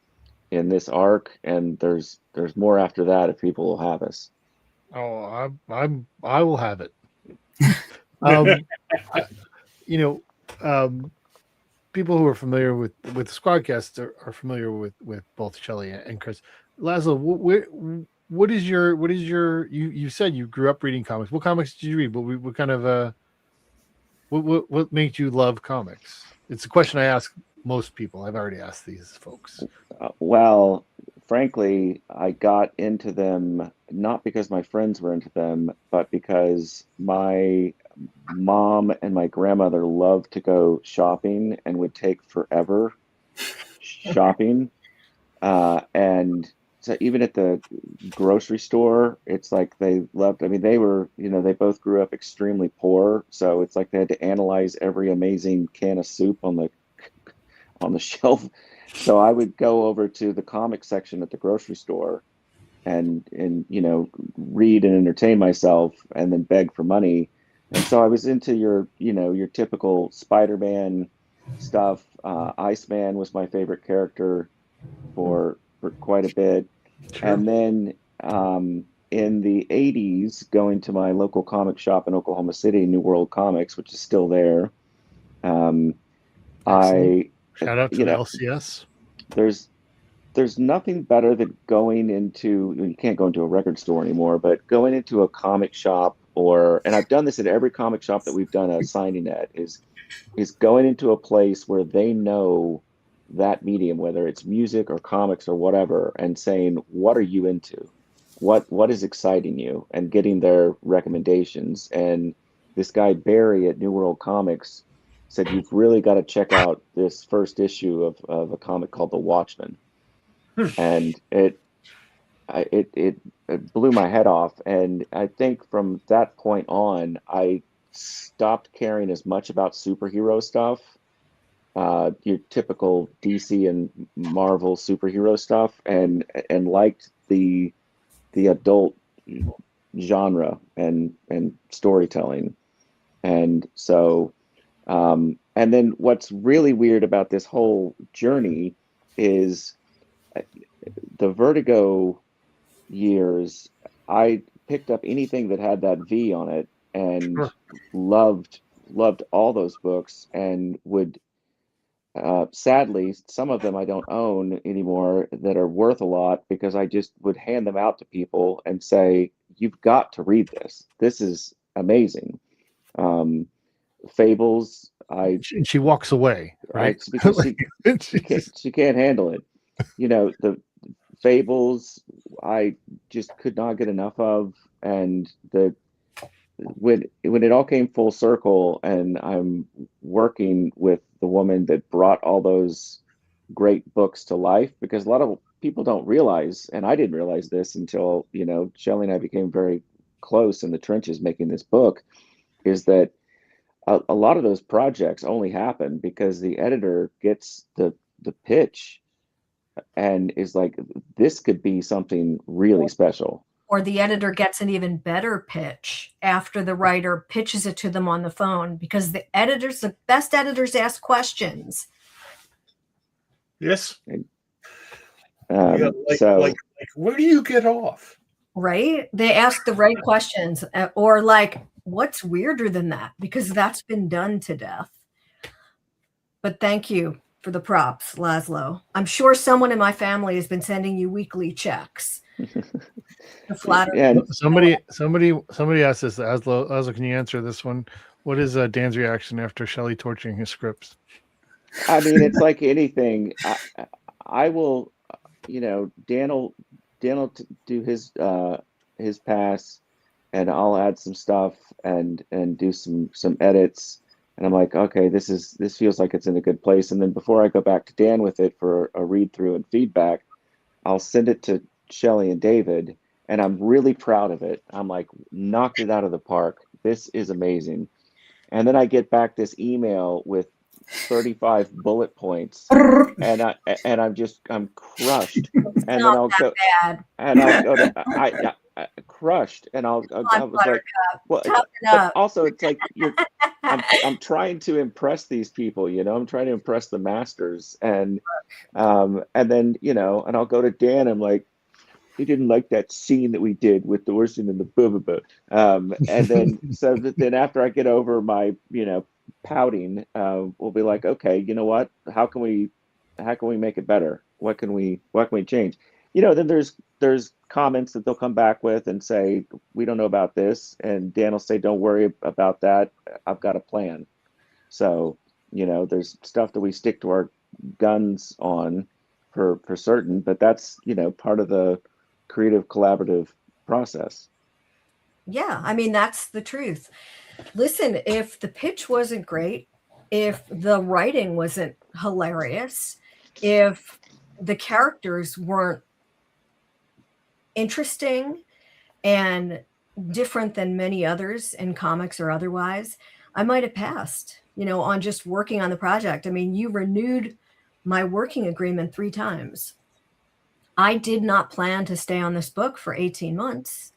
in this arc, and there's more after that if people will have us. Oh, I will have it. I- people who are familiar with SquadCast are familiar with both Shelley and Chris. Lazlow, what is your you said you grew up reading comics. What comics did you read? What kind of what made you love comics? It's a question I ask most people. I've already asked these folks. Well, frankly, I got into them not because my friends were into them, but because my mom and my grandmother loved to go shopping and would take forever shopping. And so even at the grocery store, it's like they loved, they were, they both grew up extremely poor. So it's like they had to analyze every amazing can of soup on the shelf. So I would go over to the comic section at the grocery store and read and entertain myself, and then beg for money. And so I was into your typical Spider-Man stuff. Iceman was my favorite character for quite a bit. Sure. And then in the 80s, going to my local comic shop in Oklahoma City, New World Comics, which is still there. Shout out to the LCS. There's nothing better than going into, you can't go into a record store anymore, but going into a comic shop, and I've done this at every comic shop that we've done a signing at, is going into a place where they know that medium, whether it's music or comics or whatever, and saying, what are you into? What is exciting you? And getting their recommendations. And this guy Barry at New World Comics said, you've really got to check out this first issue of a comic called The Watchmen. And it blew my head off. And I think from that point on, I stopped caring as much about superhero stuff your typical DC and Marvel superhero stuff, and liked the adult genre and storytelling. And so and then what's really weird about this whole journey is the Vertigo years. I picked up anything that had that V on it and Sure. loved all those books, and would sadly, some of them I don't own anymore that are worth a lot, because I just would hand them out to people and say, you've got to read this. This is amazing. Fables, She walks away, right? it's because she can't handle it. The Fables, I just could not get enough of. And when it all came full circle, and I'm working with the woman that brought all those great books to life, because a lot of people don't realize, and I didn't realize this until, Shelly and I became very close in the trenches making this book, is that a lot of those projects only happen because the editor gets the pitch and is like, this could be something really special. Or the editor gets an even better pitch after the writer pitches it to them on the phone, because the best editors ask questions. Yes. So where do you get off? Right? They ask the right questions, or like, what's weirder than that? Because that's been done to death. But thank you for the props, Lazlow. I'm sure someone in my family has been sending you weekly checks. To flatter. Yeah. Somebody asked this, Lazlow, can you answer this one? What is Dan's reaction after Shelly torturing his scripts? I mean, it's like anything. I will, Dan will do his pass, and I'll add some stuff and do some edits. And I'm like, okay, this feels like it's in a good place. And then before I go back to Dan with it for a read through and feedback, I'll send it to Shelly and David, and I'm really proud of it. I'm like, knocked it out of the park. This is amazing. And then I get back this email with 35 bullet points, and I'm crushed. And then I'll go, bad. and I'll go to I crushed, and I'll like, well, but also it's like I'm trying to impress these people, I'm trying to impress the masters, and then and I'll go to Dan. I'm like, he didn't like that scene that we did with the Orson and the blah. And then then after I get over my pouting, we'll be like, okay, you know what? How can we make it better? What can we change? Then there's comments that they'll come back with and say, we don't know about this, and Dan will say, don't worry about that. I've got a plan. So there's stuff that we stick to our guns on for certain, but that's part of the creative collaborative process. Yeah, I mean, that's the truth. Listen, if the pitch wasn't great, if the writing wasn't hilarious, if the characters weren't interesting and different than many others in comics or otherwise, I might have passed, on just working on the project. I mean, you renewed my working agreement 3 times. I did not plan to stay on this book for 18 months.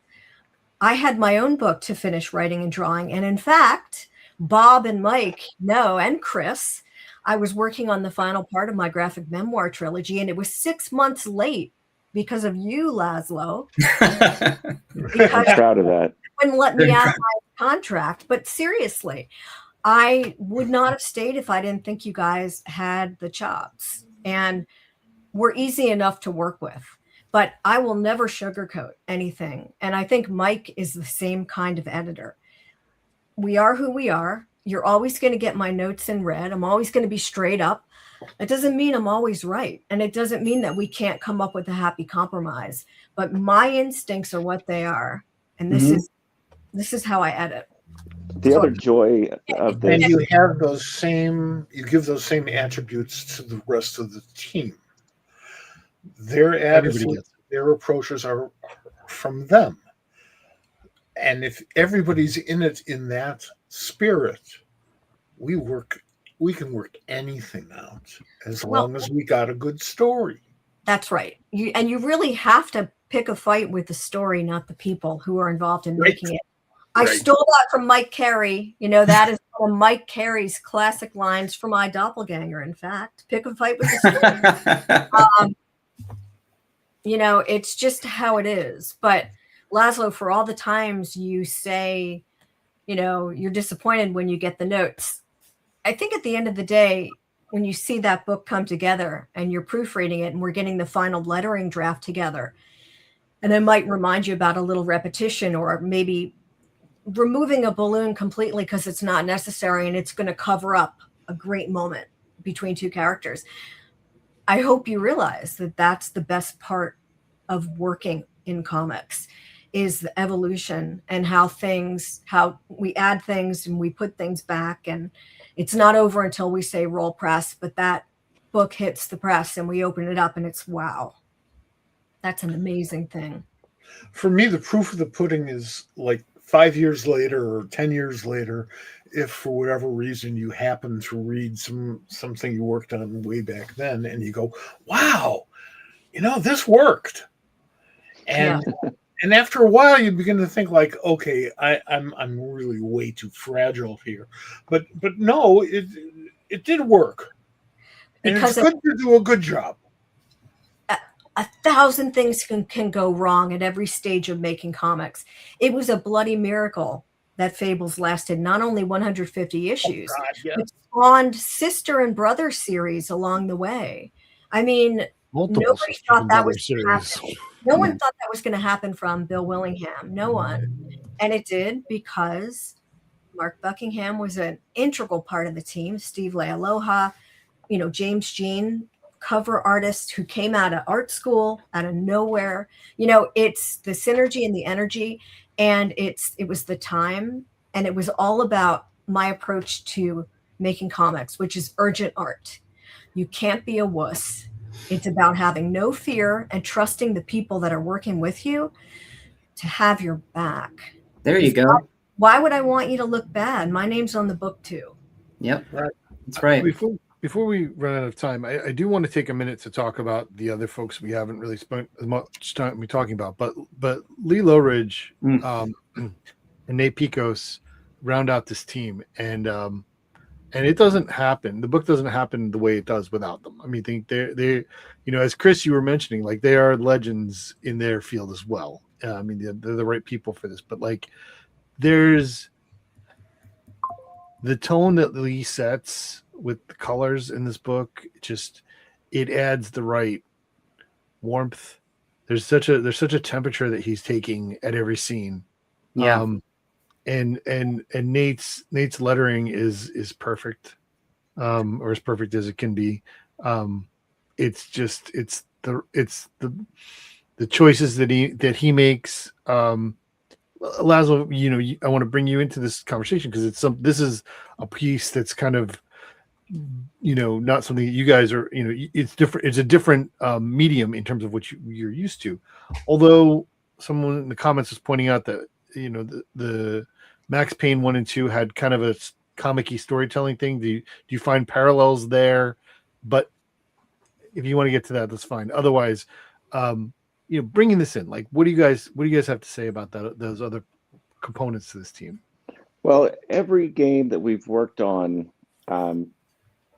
I had my own book to finish writing and drawing. And in fact, Bob and Mike know, and Chris, I was working on the final part of my graphic memoir trilogy, and it was 6 months late because of you, Lazlow. I'm proud of that. Wouldn't let me out of my contract. But seriously, I would not have stayed if I didn't think you guys had the chops and were easy enough to work with. But I will never sugarcoat anything. And I think Mike is the same kind of editor. We are who we are. You're always going to get my notes in red. I'm always going to be straight up. It doesn't mean I'm always right. And it doesn't mean that we can't come up with a happy compromise. But my instincts are what they are. And this is how I edit. The other joy of this. And you give those same attributes to the rest of the team. Their attitudes, their approaches are from them. And if everybody's in it in that spirit, we work we can work anything out as Well, long as we got a good story. that's right. You really have to pick a fight with the story, not the people who are involved in Right. making it. I Right. stole that from Mike Carey. That is one of Mike Carey's classic lines for my doppelganger. In fact, pick a fight with the story. It's just how it is. But Lazlow, for all the times you say, you're disappointed when you get the notes, I think at the end of the day, when you see that book come together and you're proofreading it and we're getting the final lettering draft together, and it might remind you about a little repetition or maybe removing a balloon completely because it's not necessary and it's going to cover up a great moment between two characters. I hope you realize that that's the best part of working in comics is the evolution and how we add things and we put things back, and it's not over until we say roll press, but that book hits the press and we open it up and it's wow. That's an amazing thing. For me, the proof of the pudding is like 5 years later or 10 years later, if for whatever reason you happen to read something you worked on way back then and you go, wow, this worked. And and after a while you begin to think like, okay, I'm really way too fragile here. But no, it did work. And Because it's good to do a good job. 1,000 things can go wrong at every stage of making comics. It was a bloody miracle that Fables lasted not only 150 issues, but spawned sister and brother series along the way. I mean, nobody thought that was going to happen. No one thought that was going to happen from Bill Willingham. No one. And it did because Mark Buckingham was an integral part of the team. Steve Lealoha, James Jean, cover artist who came out of art school out of nowhere. It's the synergy and the energy, and it was the time, and it was all about my approach to making comics, which is urgent art. You can't be a wuss. It's about having no fear and trusting the people that are working with you to have your back. There you go. Why would I want you to look bad? My name's on the book too. Yep. Right. That's right. Before we run out of time, I do want to take a minute to talk about the other folks we haven't really spent as much time talking about. But Lee Lowridge and Nate Picos round out this team, and it doesn't happen. The book doesn't happen the way it does without them. I mean, they as Chris, you were mentioning, like they are legends in their field as well. I mean, they're the right people for this. But like, there's the tone that Lee sets with the colors in this book, it adds the right warmth. There's such a temperature that he's taking at every scene. Yeah. And Nate's lettering is perfect. Or as perfect as it can be. It's the choices that he makes. Lazlow, I want to bring you into this conversation because this is a piece that's kind of not something that you guys are, it's different. It's a different medium in terms of what you're used to. Although someone in the comments was pointing out that, the Max Payne 1 and 2 had kind of a comic-y storytelling thing. Do you find parallels there? But if you want to get to that, that's fine. Otherwise, bringing this in, like, what do you guys have to say about those other components to this team? Well, every game that we've worked on,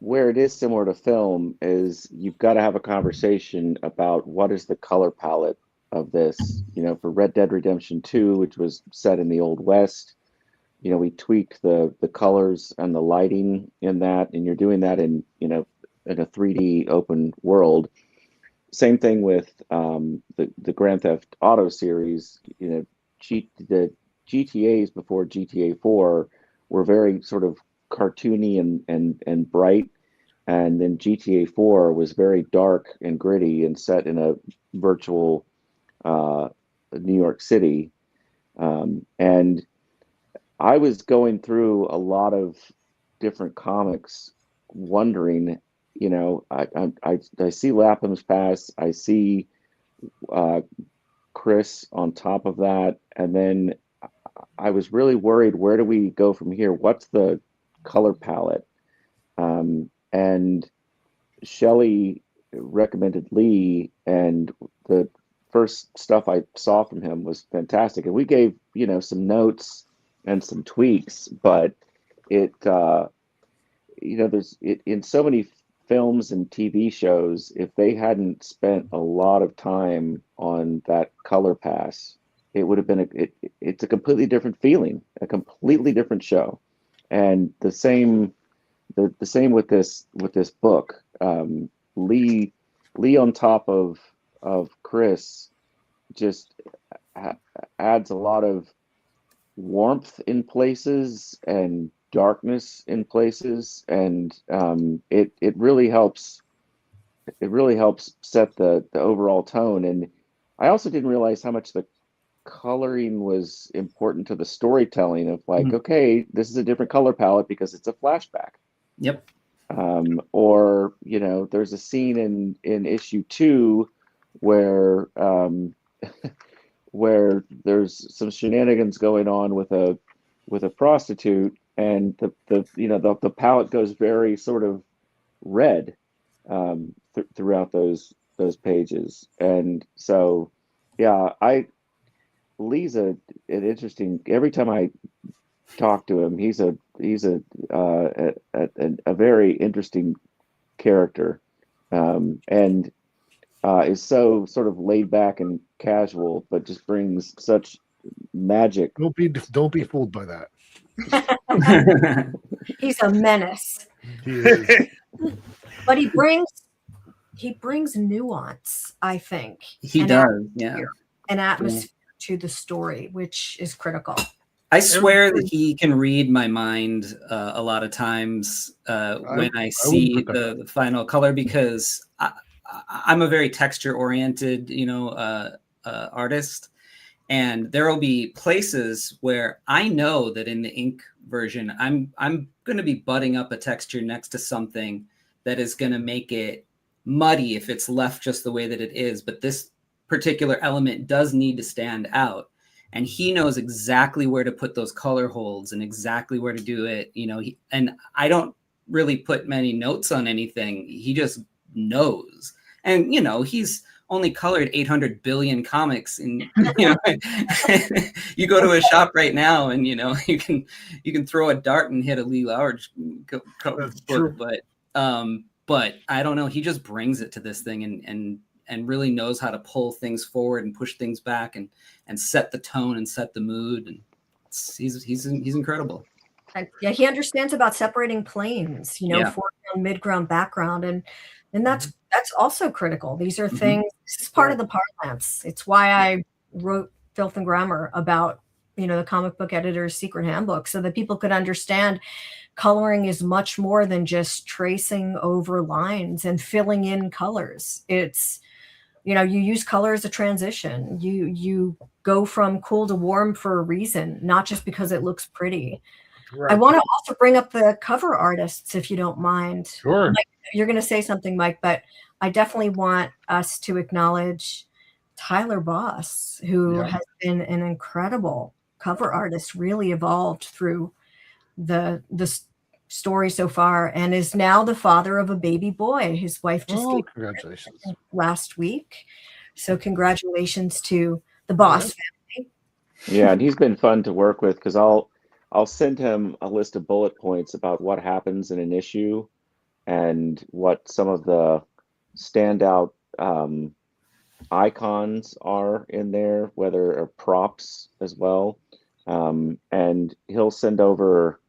where it is similar to film, is you've got to have a conversation about what is the color palette of this. For Red Dead Redemption 2, which was set in the Old West, we tweaked the colors and the lighting in that, and you're doing that in a 3D open world. Same thing with the Grand Theft Auto series. The GTAs before GTA 4 were very sort of cartoony and bright, and then GTA 4 was very dark and gritty and set in a virtual New York City. And I was going through a lot of different comics, wondering, I see Lapham's Pass, I see Chris on top of that, and then I was really worried, where do we go from here? What's the color palette? And Shelly recommended Lee, and the first stuff I saw from him was fantastic. And we gave, some notes and some tweaks, but it, there's in so many films and TV shows, if they hadn't spent a lot of time on that color pass, it would have been it's a completely different feeling, a completely different show. And the same with this book. Lee on top of Chris just adds a lot of warmth in places and darkness in places, and it really helps set the overall tone. And I also didn't realize how much the coloring was important to the storytelling of like, okay, this is a different color palette because it's a flashback. Yep. Or there's a scene in issue 2 where where there's some shenanigans going on with a prostitute, and the palette goes very sort of red throughout those pages. And so Lee's an interesting. Every time I talk to him, he's a very interesting character, and is so sort of laid back and casual, but just brings such magic. Don't be fooled by that. He's a menace. He is. But he brings nuance, I think. He does, yeah. An atmosphere to the story, which is critical. I swear that he can read my mind a lot of times when I see the final color, because I'm a very texture-oriented, artist, and there will be places where I know that in the ink version, I'm going to be butting up a texture next to something that is going to make it muddy if it's left just the way that it is. But this particular element does need to stand out. And he knows exactly where to put those color holds and exactly where to do it. And I don't really put many notes on anything. He just knows. And, he's only colored 800 billion comics. And, you go to a shop right now and, you can throw a dart and hit a Lee Loughridge book. But I don't know. He just brings it to this thing and really knows how to pull things forward and push things back and set the tone and set the mood. And he's incredible. Yeah, he understands about separating planes, foreground, midground, background, and that's also critical. These are things. This is part of the parlance. It's why I wrote Filth and Grammar about the comic book editor's secret handbook, so that people could understand coloring is much more than just tracing over lines and filling in colors. It's you use color as a transition. You go from cool to warm for a reason, not just because it looks pretty. Right. I want to also bring up the cover artists, if you don't mind. Sure. Mike, you're going to say something, Mike, but I definitely want us to acknowledge Tyler Boss, who has been an incredible cover artist, really evolved through the story so far, and is now the father of a baby boy. His wife just gave congratulations last week. So congratulations to the Boss family. Yeah, and he's been fun to work with, because I'll send him a list of bullet points about what happens in an issue and what some of the standout icons are in there, whether or props as well. And he'll send over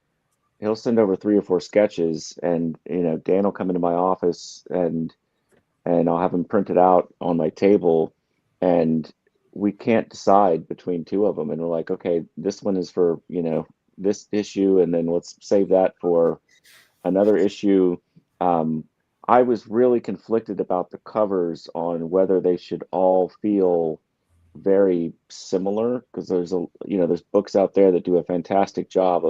3 or 4 sketches, and Dan will come into my office and I'll have them printed out on my table, and we can't decide between 2 of them, and we're like, okay, this one is for this issue, and then let's save that for another issue. I was really conflicted about the covers on whether they should all feel very similar, because there's books out there that do a fantastic job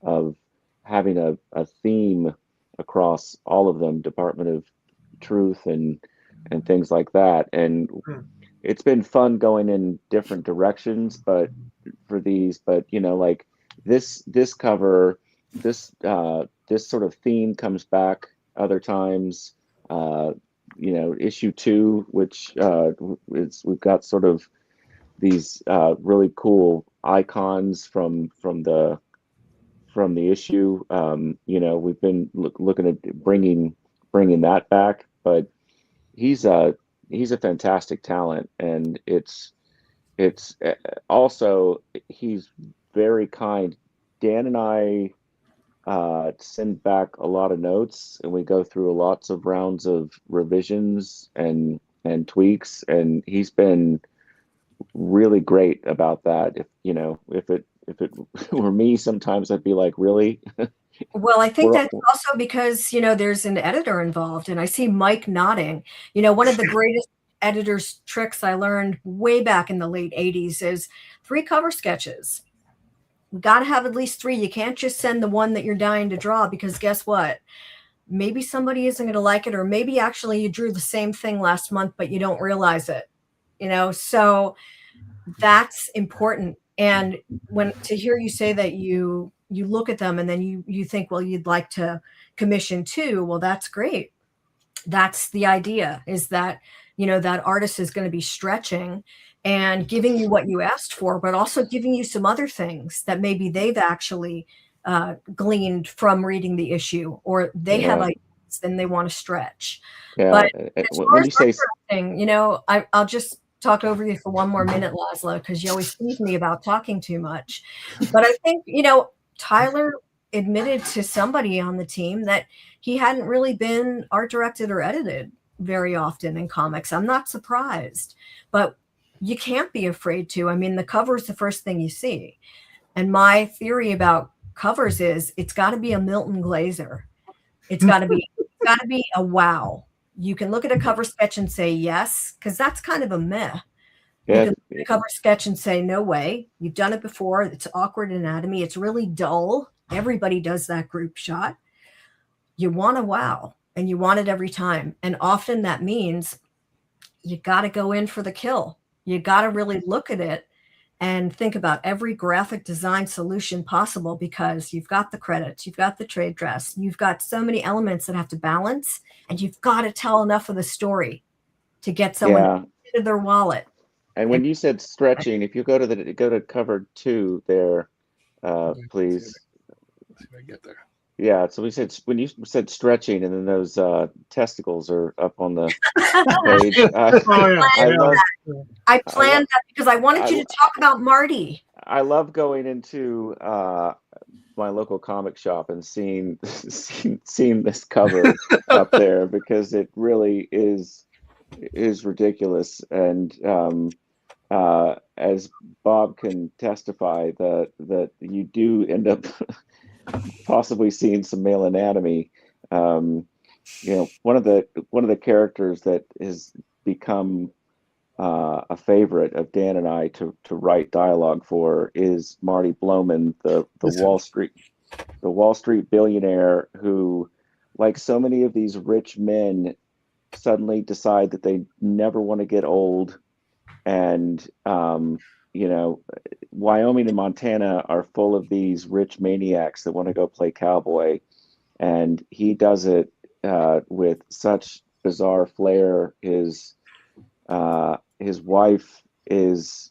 of having a theme across all of them, Department of Truth and things like that. And it's been fun going in different directions, but like this cover, this this sort of theme comes back other times. Issue 2, which we've got sort of these really cool icons from the issue. We've been looking at bringing that back, but he's a fantastic talent, and it's also, he's very kind. Dan and I send back a lot of notes, and we go through lots of rounds of revisions and tweaks, and he's been really great about that. If it were me, sometimes I'd be like, really? Well, I think that's also because, there's an editor involved, and I see Mike nodding. One of the greatest editor's tricks I learned way back in the late 80s is 3 cover sketches. You got to have at least 3. You can't just send the one that you're dying to draw, because guess what? Maybe somebody isn't going to like it, or maybe actually you drew the same thing last month, but you don't realize it. So that's important. And to hear you say that you look at them and then you think, well, you'd like to commission 2. Well, that's great. That's the idea, is that, that artist is going to be stretching and giving you what you asked for, but also giving you some other things that maybe they've actually gleaned from reading the issue, or they have ideas and they want to stretch. Yeah. But When you say, I'll just talk over you for one more minute, Lazlow, because you always tease me about talking too much. But I think, Tyler admitted to somebody on the team that he hadn't really been art directed or edited very often in comics. I'm not surprised, but you can't be afraid to. I mean, the cover is the first thing you see. And my theory about covers is it's got to be a Milton Glaser. It's got to be a wow. You can look at a cover sketch and say yes, because that's kind of a meh. You can look at a cover sketch and say, no way. You've done it before. It's awkward anatomy. It's really dull. Everybody does that group shot. You want a wow, and you want it every time. And often that means you got to go in for the kill. You got to really look at it and think about every graphic design solution possible, because you've got the credits, you've got the trade dress, you've got so many elements that have to balance, and you've got to tell enough of the story to get someone into their wallet. And when you said stretching, if you go to cover 2 there, please. Let's see if I get there. Yeah, so when you said stretching, and then those testicles are up on the page. I planned that because I wanted you to talk about Marty. I love going into my local comic shop and seeing this cover up there, because it really is ridiculous. And as Bob can testify, that you do end up possibly seeing some male anatomy. One of the characters that has become a favorite of Dan and I to write dialogue for is Marty Bloman, the Wall Street billionaire who, like so many of these rich men, suddenly decide that they never want to get old, and Wyoming and Montana are full of these rich maniacs that want to go play cowboy, and he does it with such bizarre flair. His wife is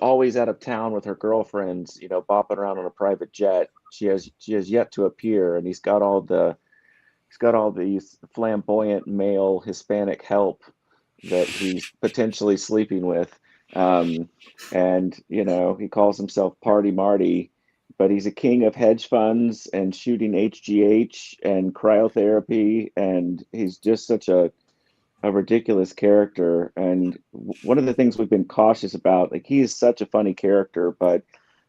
always out of town with her girlfriends, bopping around on a private jet. She has yet to appear, and he's got all these flamboyant male Hispanic help that he's potentially sleeping with. And he calls himself Party Marty, but he's a king of hedge funds and shooting HGH and cryotherapy, and he's just such a ridiculous character. And one of the things we've been cautious about, like, he is such a funny character, but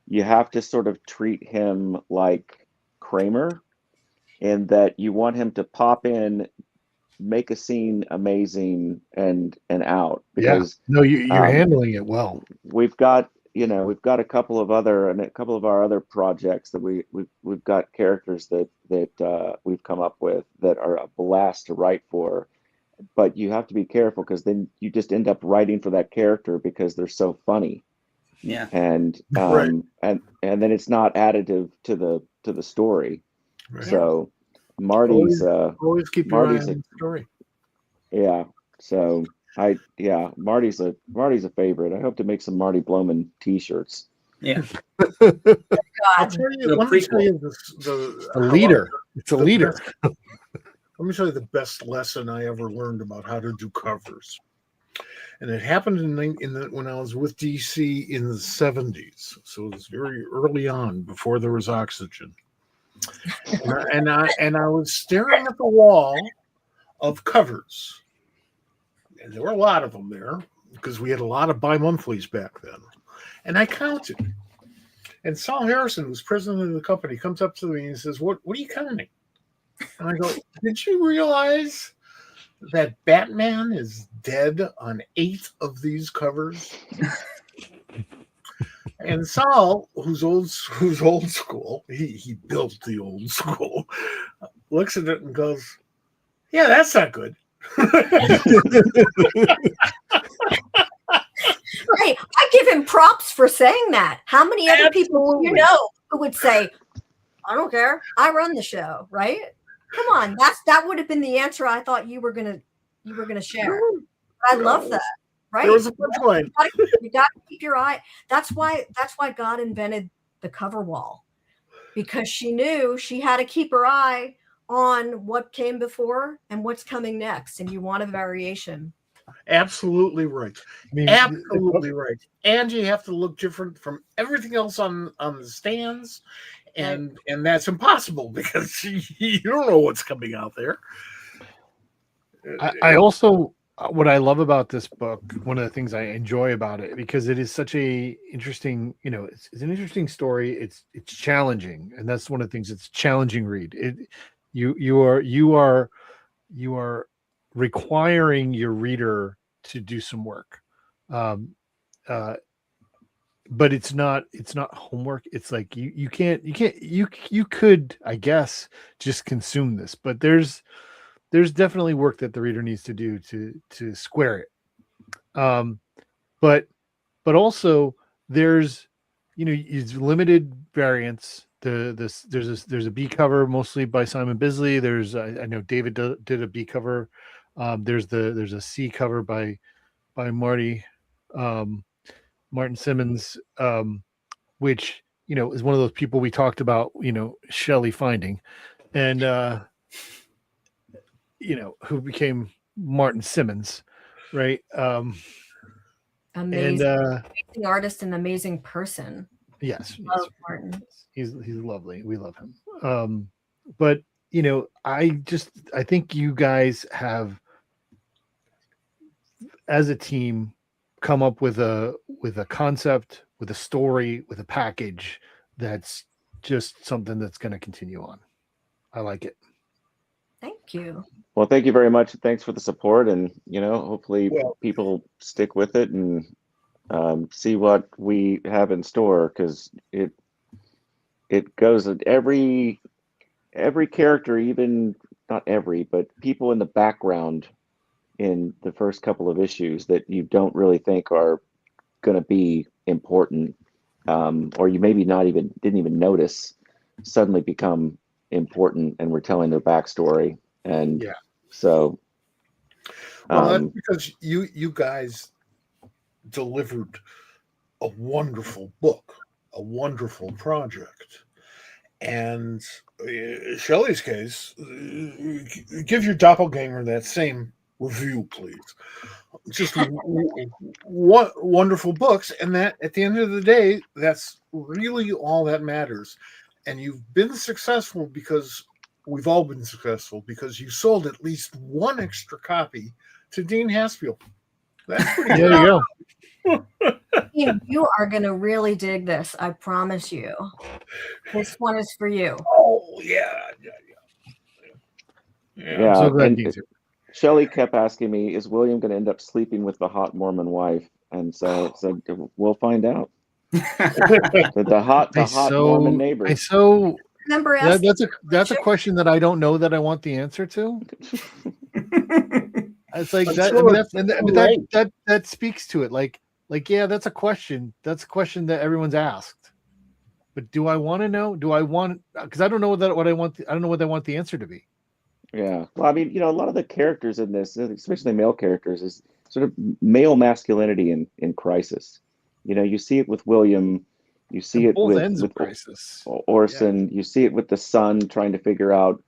you have to sort of treat him like Kramer, in that you want him to pop in, make a scene amazing, and out. Because you're handling it well. We've got a couple of our other projects that we've got characters that we've come up with that are a blast to write for, but you have to be careful, because then you just end up writing for that character because they're so funny. Yeah. And Right. and and then it's not additive to the story. Right. So Marty's always keep your eye Marty's on a the story. yeah. So Marty's a favorite. I hope to make some Marty Blowman t-shirts. Yeah. I'll God. tell you, The let me tell prequel. you the A leader. It's a the leader. best- let me tell you the best lesson I ever learned about how to do covers. And it happened when I was with DC in the 70s. So it was very early on, before there was oxygen. And I was staring at the wall of covers. And there were a lot of them there because we had a lot of bi-monthlies back then. And I counted. And Saul Harrison, who's president of the company, comes up to me and says, What are you counting? And I go, did you realize that Batman is dead on 8 of these covers? And Saul, who's old school, he built the old school, looks at it and goes, yeah, that's not good. Hey, I give him props for saying that. How many other people do you know who would say, I don't care, I run the show, right? Come on, that would have been the answer I thought you were gonna share. I love that. Right? There was a punchline. You got to keep your eye. That's why God invented the cover wall, because she knew she had to keep her eye on what came before and what's coming next, and you want a variation. Absolutely right. I mean, Absolutely right. And you have to look different from everything else on the stands, and that's impossible because you don't know what's coming out there. I also, what I love about this book, one of the things I enjoy about it, because it is such a interesting, it's an interesting story. It's challenging, and that's one of the things. It's a challenging read. You are requiring your reader to do some work, but it's not homework. It's like you could, I guess, just consume this, but there's definitely work that the reader needs to do to square it. But also there's it's limited variants. There's a B cover mostly by Simon Bisley. I know David did a B cover. There's a C cover by Martin Simmons, which is one of those people we talked about, Shelly finding, and who became Martin Simmons, right? Amazing, and amazing artist and amazing person. yes, Love Martin. he's lovely. We love him. But I think you guys have, as a team, come up with a concept, with a story, with a package that's just something that's going to continue on. I like it. Thank you. Well, thank you very much. Thanks for the support, and hopefully people stick with it and see what we have in store, because it goes at every character, even not every, but people in the background in the first couple of issues that you don't really think are going to be important, or you maybe didn't even notice, suddenly become important, and we're telling their backstory. And so that's because you guys delivered a wonderful book, a wonderful project. And Shelly's case, give your doppelganger that same review, please. Just wonderful books, and that at the end of the day, that's really all that matters. And you've been successful because we've all been successful because you sold at least one extra copy to Dean Haspiel. That's pretty good. There you go. You are going to really dig this. I promise you. This one is for you. Oh, yeah. Yeah. I'm so glad and Shelly kept asking me, is William going to end up sleeping with the hot Mormon wife? And so we'll find out. the hot Mormon neighbor. Remember, that's a question that I don't know that I want the answer to. It's like that. That speaks to it. Like, yeah, that's a question. That's a question that everyone's asked. But do I want to know? Do I want? Because I don't know what I want. I don't know what I want the answer to be. Yeah. Well, I mean, a lot of the characters in this, especially male characters, is sort of male masculinity in crisis. You see it with William, you see And it both with ends of crisis. Orson, you see it with the son trying to figure out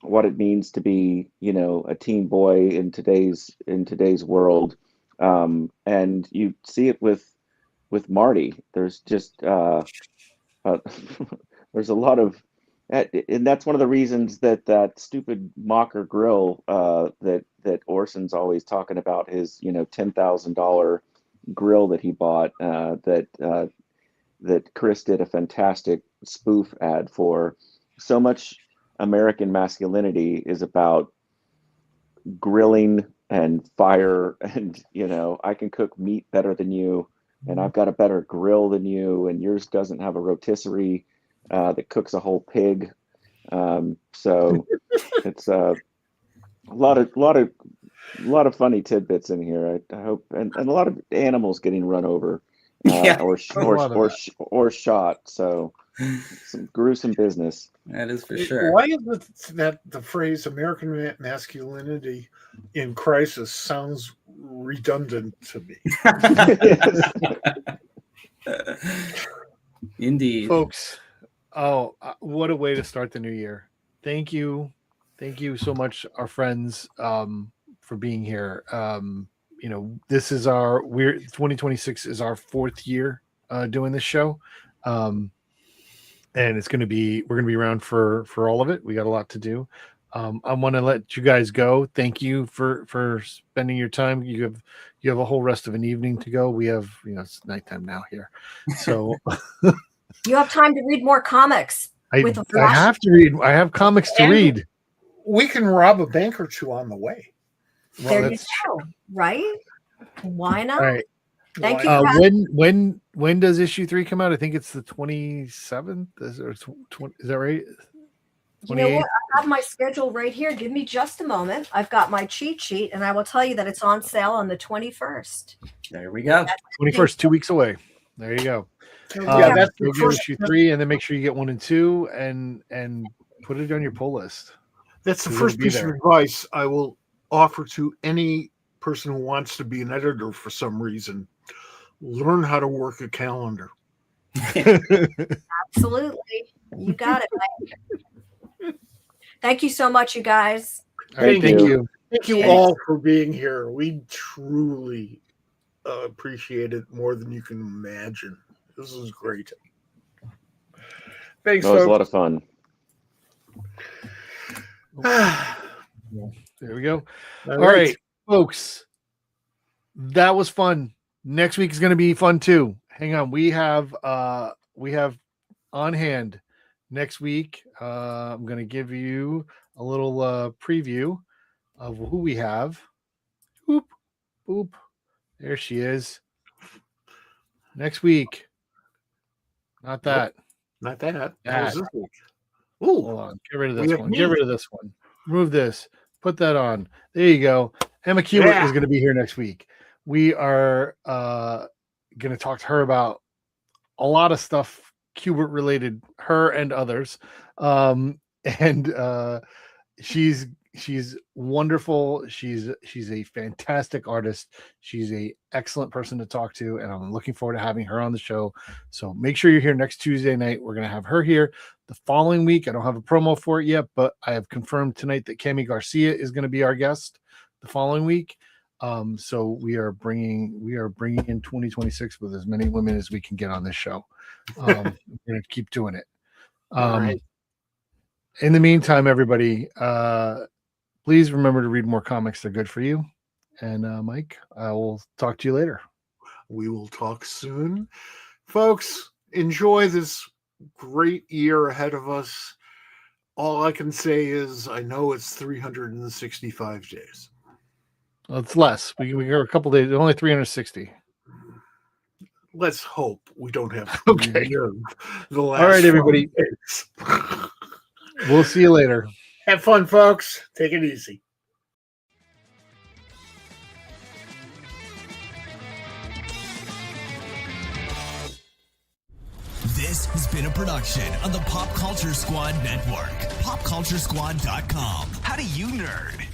what it means to be, a teen boy in today's world, and you see it with Marty. There's just uh, there's a lot of, and that's one of the reasons that stupid Mocker grill that Orson's always talking about, his $10,000 grill that he bought, that Chris did a fantastic spoof ad for. So much American masculinity is about grilling and fire, and I can cook meat better than you, and I've got a better grill than you, and yours doesn't have a rotisserie that cooks a whole pig. So it's a lot of funny tidbits in here. I hope, and a lot of animals getting run over, Yeah. or shot. So some gruesome business. That is for sure. Why is it that the phrase American masculinity in crisis sounds redundant to me? Indeed. Folks, what a way to start the new year. Thank you so much, our friends, for being here. This is 2026 is our 4th year doing this show, and we're going to be around for all of it. We got a lot to do. I want to let you guys go. Thank you for spending your time. You have a whole rest of an evening to go. We have, it's nighttime now here, so You have time to read more comics. I have to read. I have comics to read. We can rob a bank or two on the way. Well, there you go. Right? Why not? All right. Thank you. When does issue 3 come out? I think it's the 27th. Is that right? You know what? I have my schedule right here. Give me just a moment. I've got my cheat sheet, and I will tell you that it's on sale on the 21st. There we go. 21st, 2 weeks away. There you go. That's the first issue 3, and then make sure you get 1 and 2, and put it on your pull list. That's the first piece of advice I will offer to any person who wants to be an editor for some reason. Learn how to work a calendar. Absolutely. You got it, Mike. Thank you so much, you guys. All right, thank you. Thank you all for being here. We truly appreciate it more than you can imagine. This is great. Thanks, That was a lot of fun. There we go. All right, folks. That was fun. Next week is going to be fun too. Hang on. We have on hand next week. I'm going to give you a little preview of who we have. Boop, boop. There she is. Next week. Not that. Not that. That was this week. Ooh. Hold on. Get rid of this one. Get rid of this one. Remove this. Put that on. There you go. Emma Kubert is going to be here next week. We are going to talk to her about a lot of stuff Kubert related, her and others. She's wonderful. She's a fantastic artist. She's a excellent person to talk to, and I'm looking forward to having her on the show. So make sure you're here next Tuesday night. We're going to have her here. The following week, I don't have a promo for it yet, but I have confirmed tonight that Cami Garcia is going to be our guest the following week. So we are bringing in 2026 with as many women as we can get on this show. We're going to keep doing it. All right. In the meantime, everybody, please remember to read more comics. They're good for you. And Mike, I will talk to you later. We will talk soon. Folks, enjoy this great year ahead of us. All I can say is I know it's 365 days. Well, it's less. We got a couple days, only 360. Let's hope we don't have Okay. The last All right, everybody. days. We'll see you later. Have fun, folks. Take it easy. This has been a production of the Pop Culture Squad Network. PopCultureSquad.com. How do you nerd?